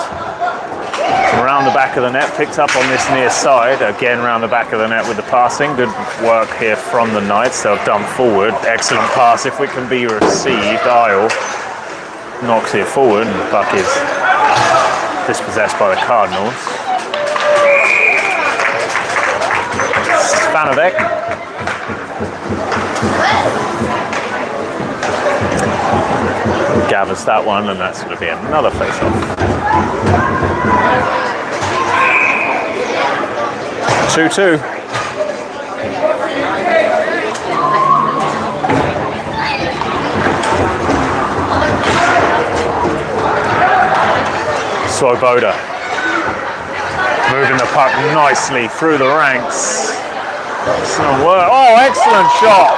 Around the back of the net, picked up on this near side. Again, around the back of the net with the passing. Good work here from the Knights. They'll dump forward. Excellent pass if it can be received. Isle knocks it forward, and the puck is dispossessed by the Cardinals. Spanovec. Gathers that one, and that's going to be another face-off. 2-2. Swoboda moving the puck nicely through the ranks. Excellent work. Oh, excellent shot.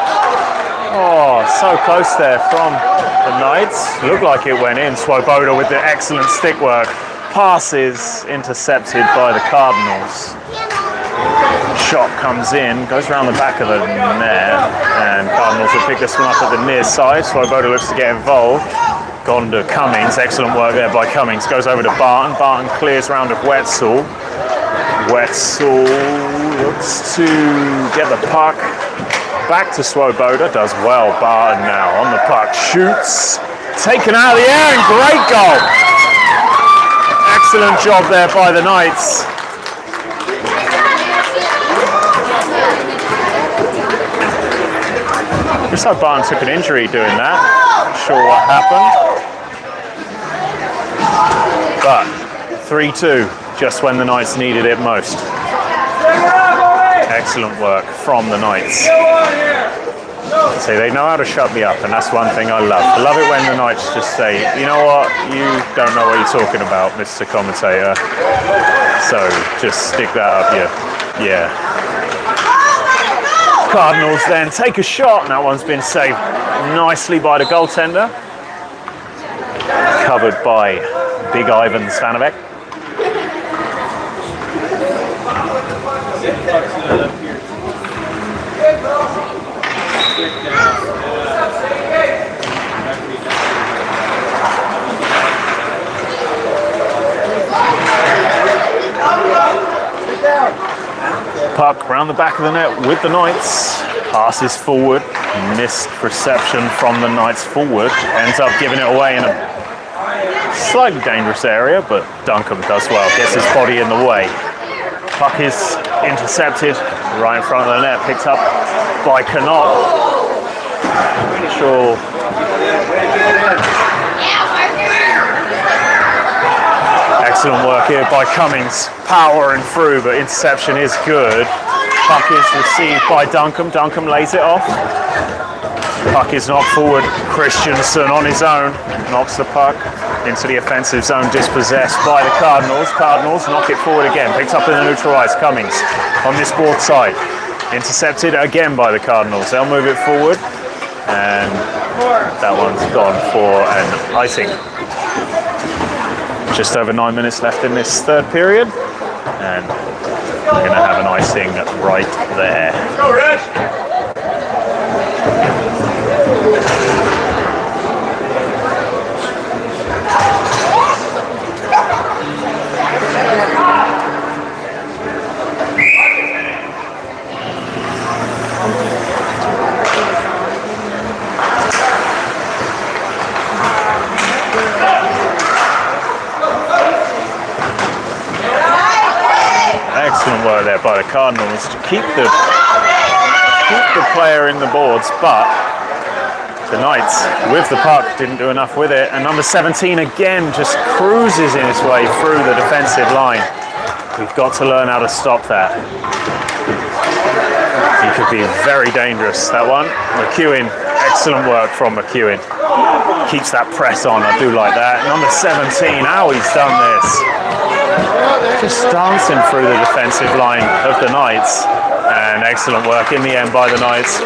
Oh, so close there from the Knights. Looked like it went in. Swoboda with the excellent stick work. Passes intercepted by the Cardinals. Shot comes in, goes around the back of the net, and Cardinals will pick this one up at the near side. Swoboda looks to get involved. Gone to Cummings. Excellent work there by Cummings. Goes over to Barton. Barton clears round of Wetzel. Wetzel looks to get the puck back to Swoboda. Does well. Barton now on the puck. Shoots. Taken out of the air, and great goal. Excellent job there by the Knights. Looks like Barton took an injury doing that. Not sure what happened. But 3-2, just when the Knights needed it most. Excellent work from the Knights. See, they know how to shut me up, and that's one thing I love. I love it when the Knights just say, you know what, you don't know what you're talking about, Mr. Commentator. So just stick that up your, yeah. Cardinals then take a shot, and that one's been saved nicely by the goaltender. Covered by Big Ivan Spanovec. Puck around the back of the net with the Knights. Passes forward. Missed reception from the Knights forward. Ends up giving it away in a slightly dangerous area, but Duncombe does well. Gets his body in the way. Puck is intercepted right in front of the net. Picked up by Canot. Sure. Excellent work here by Cummings. Powering through, but interception is good. Puck is received by Duncombe. Duncombe lays it off. Puck is knocked forward. Christensen on his own knocks the puck into the offensive zone, dispossessed by the Cardinals. Cardinals knock it forward again. Picked up in the neutral ice. Cummings on this board side. Intercepted again by the Cardinals. They'll move it forward. And that one's gone for an icing. Just over 9 minutes left in this third period. And we're going to have an icing right there. Go, Reg! Excellent work there by the Cardinals to keep the player in the boards, but the Knights with the puck didn't do enough with it, and number 17 again just cruises in his way through the defensive line. We've got to learn how to stop that. He could be very dangerous, that one. McEwen, excellent work from McEwen. keeps that press on. I do like that. Number 17, how he's done this. Just dancing through the defensive line of the Knights. And excellent work in the end by the Knights.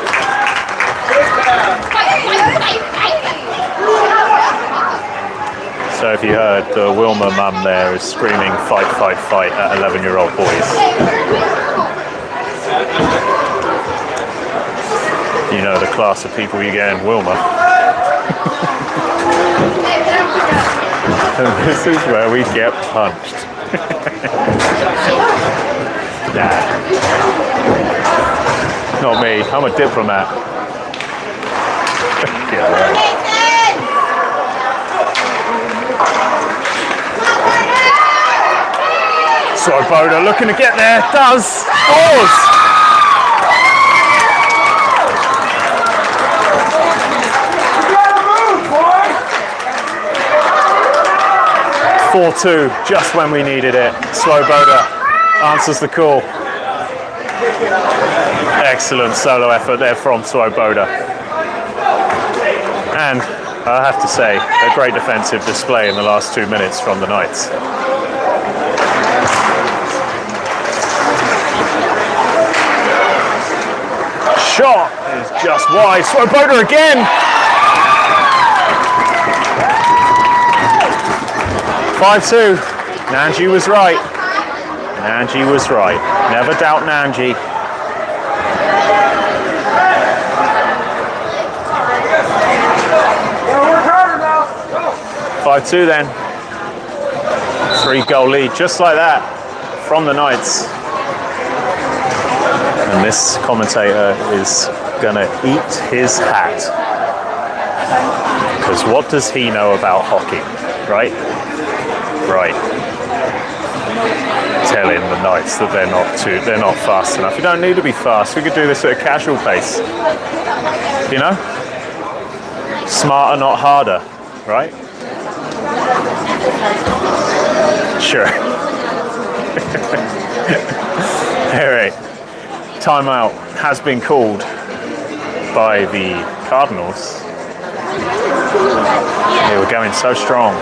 So if you heard, the Wilmur mum there is screaming fight, fight, fight at 11-year-old boys. You know the class of people you get in Wilmur. And this is where we get punched. Nah. Not me, I'm a diplomat. Yeah, right. Swoboda looking to get there, does, scores! "4-2, just when we needed it. Swoboda answers the call. Excellent solo effort there from Swoboda. And I have to say, a great defensive display in the last 2 minutes from the Knights. Shot is just wide. Swoboda again. 5-2. Nanji was right. Nanji was right. Never doubt Nanji. Go. 5-2 then. 3-goal lead, just like that, from the Knights. And this commentator is gonna eat his hat. Because what does he know about hockey, right? Right. Telling the Knights that they're not fast enough. You don't need to be fast. We could do this at a casual pace. You know? Smarter, not harder, right? Sure. Alright. Timeout has been called by the Cardinals. They were going so strong.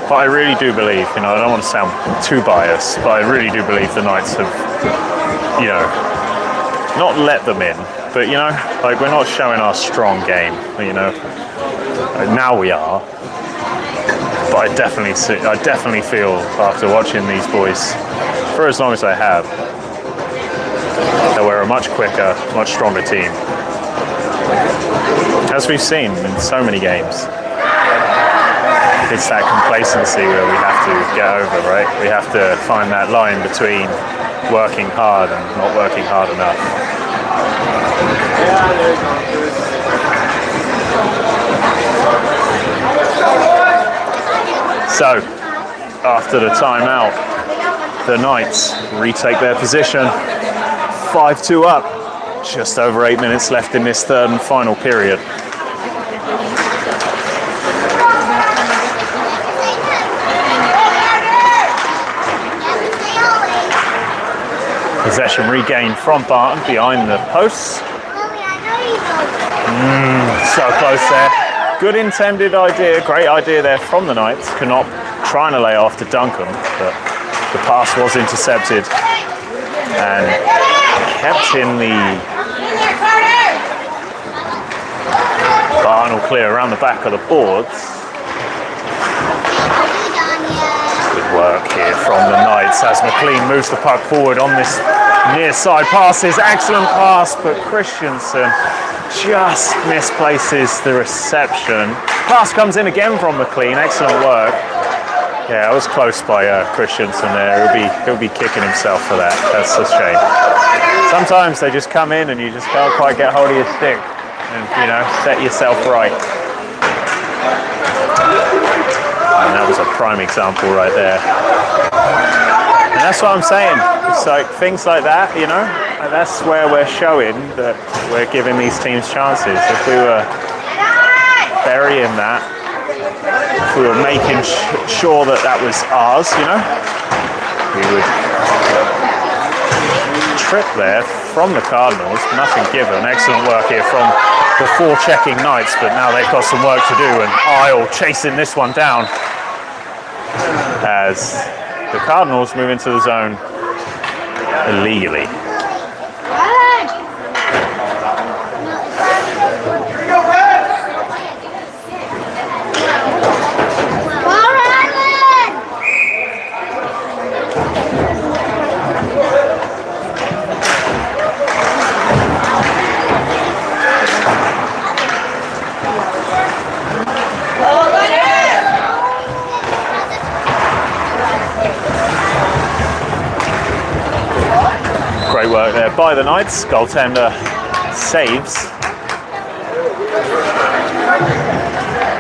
But I really do believe, you know, I don't want to sound too biased, but I really do believe the Knights have, you know, not let them in, but, you know, like, we're not showing our strong game, you know. Now we are. But I definitely feel, after watching these boys for as long as I have, that we're a much quicker, much stronger team. As we've seen in so many games. It's that complacency where we have to get over, right? We have to find that line between working hard and not working hard enough. So, after the timeout, the Knights retake their position. 5-2 up. Just over 8 minutes left in this third and final period. Possession regained from Barton behind the posts. So close there. Good intended idea, great idea there from the Knights. Knopp trying to lay off to Duncan, but the pass was intercepted and kept in the Barton will clear around the back of the boards. Good work here from the Knights as McLean moves the puck forward on this near side passes. Excellent pass, but Christensen just misplaces the reception. Pass comes in again from McLean. Excellent work. Yeah, it was close by Christensen there. He'll be kicking himself for that. That's a shame. Sometimes they just come in and you just can't quite get hold of your stick and, you know, set yourself right. And that was a prime example right there. And that's what I'm saying. It's like things like that, you know, and that's where we're showing that we're giving these teams chances. If we were burying that, if we were making sure that that was ours, you know, we would trip there from the Cardinals, nothing given. Excellent work here from the forechecking Knights, but now they've got some work to do, and Isle chasing this one down as the Cardinals move into the zone illegally. Great work there by the Knights. Goaltender saves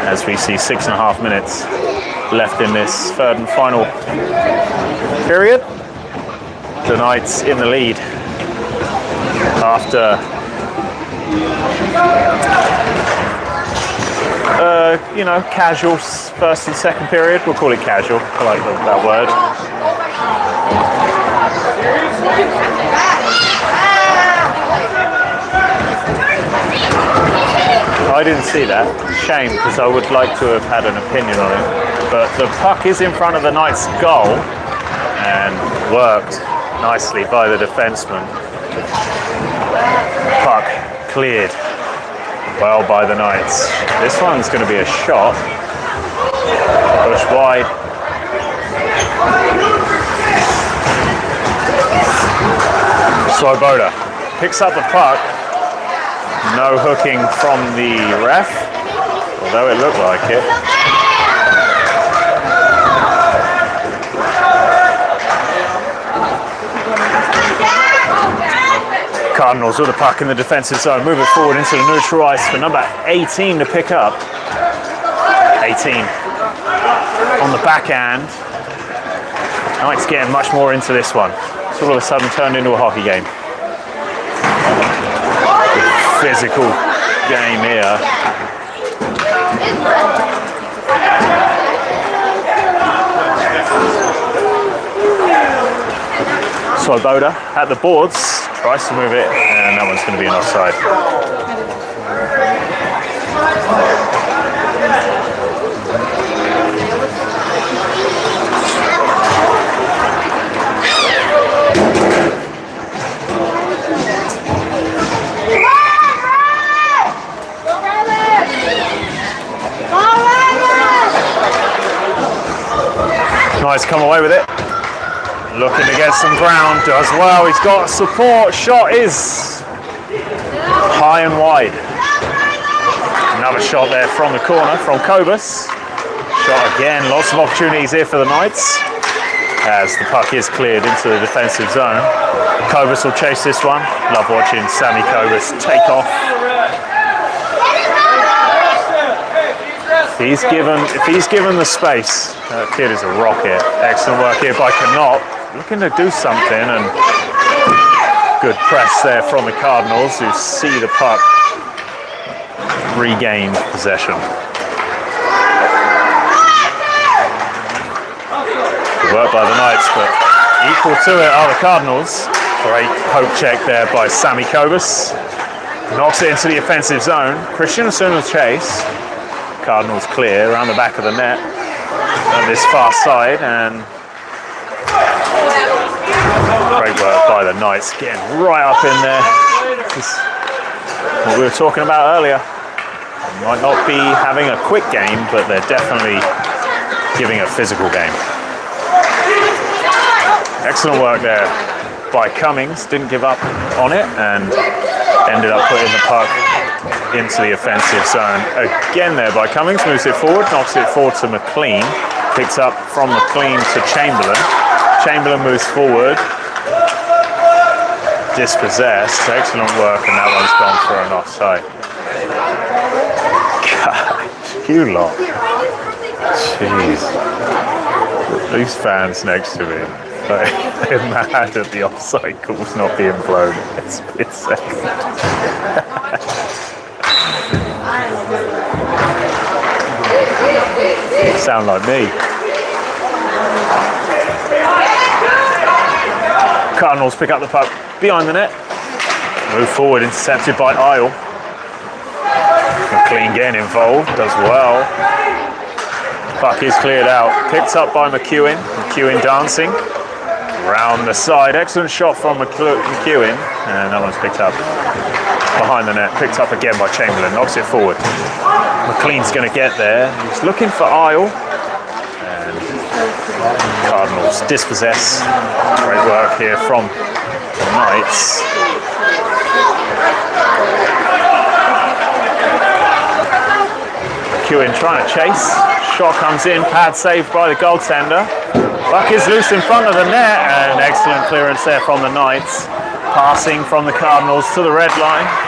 as we see 6.5 minutes left in this third and final period. The Knights in the lead after casual first and second period. We'll call it casual. I like that word. I didn't see that. Shame, because I would like to have had an opinion on it. But the puck is in front of the Knights' goal and worked nicely by the defenseman. Puck cleared well by the Knights. This one's going to be a shot. Push wide. Swoboda picks up the puck. No hooking from the ref, although it looked like it. Cardinals with the puck in the defensive zone, move it forward into the neutral ice for number 18 to pick up. 18 on the backhand. Knights getting much more into this one. It's all of a sudden turned into a hockey game. Physical game here. Swoboda at the boards, tries to move it, and that one's going to be an offside. Nice, come away with it. Looking to get some ground, does well. He's got support. Shot is high and wide. Another shot there from the corner from Kobus. Shot again. Lots of opportunities here for the Knights as the puck is cleared into the defensive zone. Kobus will chase this one. Love watching Sammy Kobus take off. If he's given the space, that kid is a rocket. Excellent work here by Knott, looking to do something, and good press there from the Cardinals, who see the puck regain possession. Good work by the Knights, but equal to it are the Cardinals. Great poke check there by Sammy Kobus. Knocks it into the offensive zone. Christian Asuna's chase. Cardinals clear around the back of the net on this far side, and great work by the Knights, getting right up in there. This is what we were talking about earlier. They might not be having a quick game, but they're definitely giving a physical game. Excellent work there by Cummings, didn't give up on it and ended up putting the puck into the offensive zone. Again there by Cummings, moves it forward, knocks it forward to McLean, picks up from McLean to Chamberlain. Chamberlain moves forward, dispossessed, excellent work, and that one's gone for an offside. God, you lot. Jeez. These fans next to me, they're mad at the offside calls not being blown in a split second. Sound like me. Cardinals pick up the puck behind the net. Move forward, intercepted by Isle. McLean getting involved, does well. Puck is cleared out, picked up by McEwen. McEwen dancing round the side. Excellent shot from McEwen, and that one's picked up behind the net. Picked up again by Chamberlain, knocks it forward. McLean's going to get there. He's looking for Isle. And Cardinals dispossess. Great work here from the Knights. McEwen trying to chase. Shot comes in, pad saved by the goaltender. Puck is loose in front of the net, and excellent clearance there from the Knights. Passing from the Cardinals to the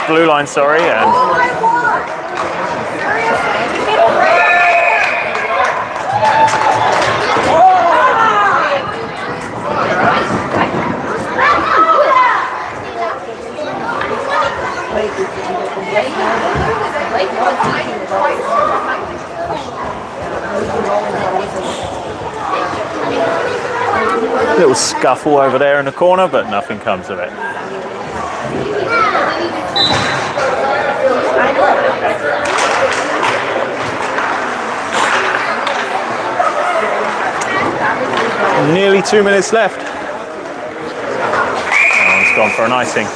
blue line, and little scuffle over there in the corner, but nothing comes of it. Nearly 2 minutes left. That one's gone for an icing.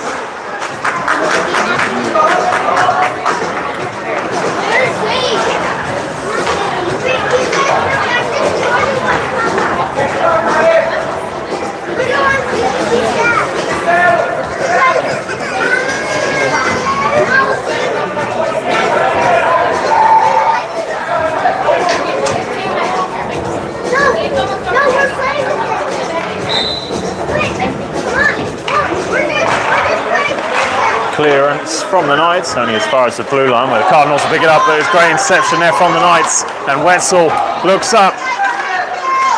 Clearance from the Knights, only as far as the blue line, where the Cardinals will pick it up, but there's great interception there from the Knights, and Wetzel looks up,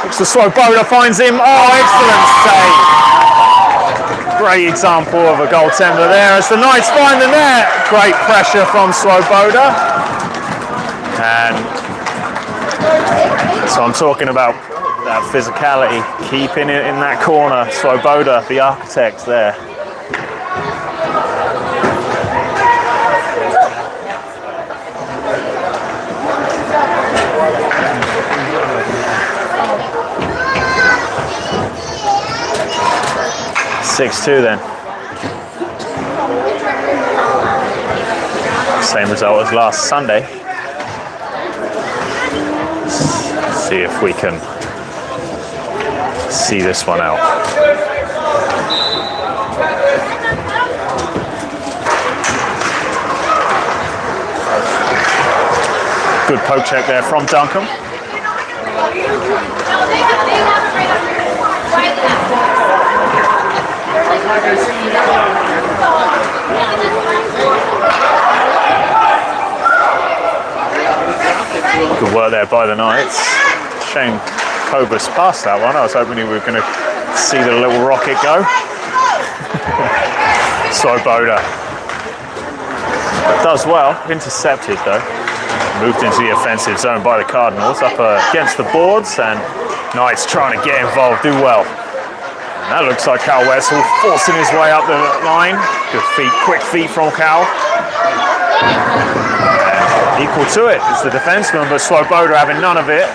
looks to Swoboda, finds him, oh, excellent save! Great example of a goaltender there as the Knights find the net. Great pressure from Swoboda, and so I'm talking about that physicality, keeping it in that corner. Swoboda, the architect there. (6-2) then. Same result as last Sunday. Let's see if we can see this one out. Good poke check there from Duncan. Good work there by the Knights. Shane Cobus passed that one. I was hoping we were going to see the little rocket go. Swoboda does well. Intercepted though. Moved into the offensive zone by the Cardinals. Up against the boards, and Knights trying to get involved. Do well. And that looks like Cal Wetzel forcing his way up the line. Good feet, quick feet from Cal. Equal to it is the defenseman, but Swoboda having none of it.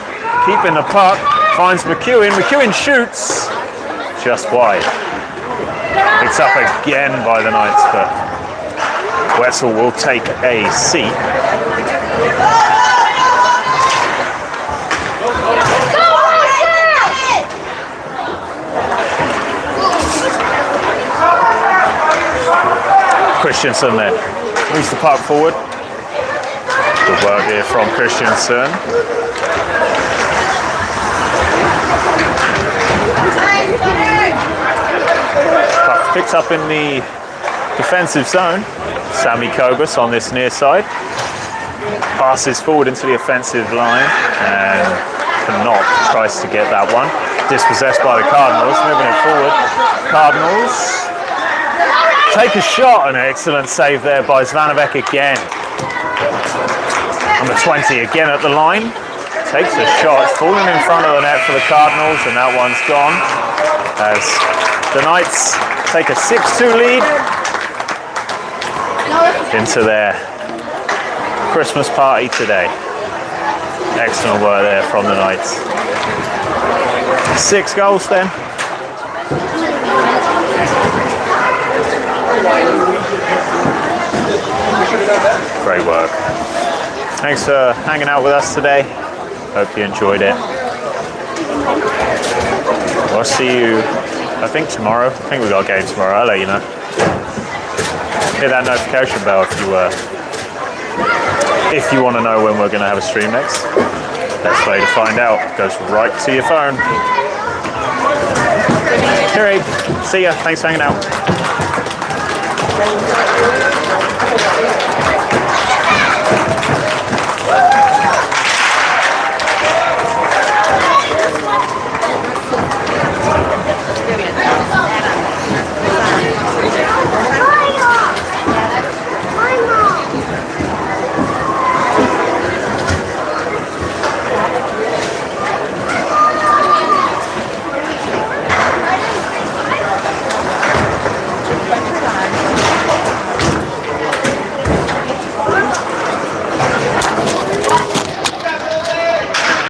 Keeping the puck, finds McEwen. McEwen shoots just wide. Picked up again by the Knights, but Wetzel will take a seat. Christensen then moves the puck forward. Good work here from Christensen. Puck picked up in the defensive zone. Sammy Kobus on this near side. Passes forward into the offensive line, and Knott tries to get that one. Dispossessed by the Cardinals, moving it forward. Cardinals take a shot, an excellent save there by Zvanovic again. Number 20 again at the line. Takes a shot, it's falling in front of the net for the Cardinals, and that one's gone. as the Knights take a 6-2 lead into their Christmas party today. Excellent work there from the Knights. 6 goals then. Great work. Thanks for hanging out with us today. Hope you enjoyed it. I'll see you, I think tomorrow. I think we got a game tomorrow. I'll let you know. Hit that notification bell if you want to know when we're going to have a stream next. Best way to find out goes right to your phone. Alright, see ya. Thanks for hanging out.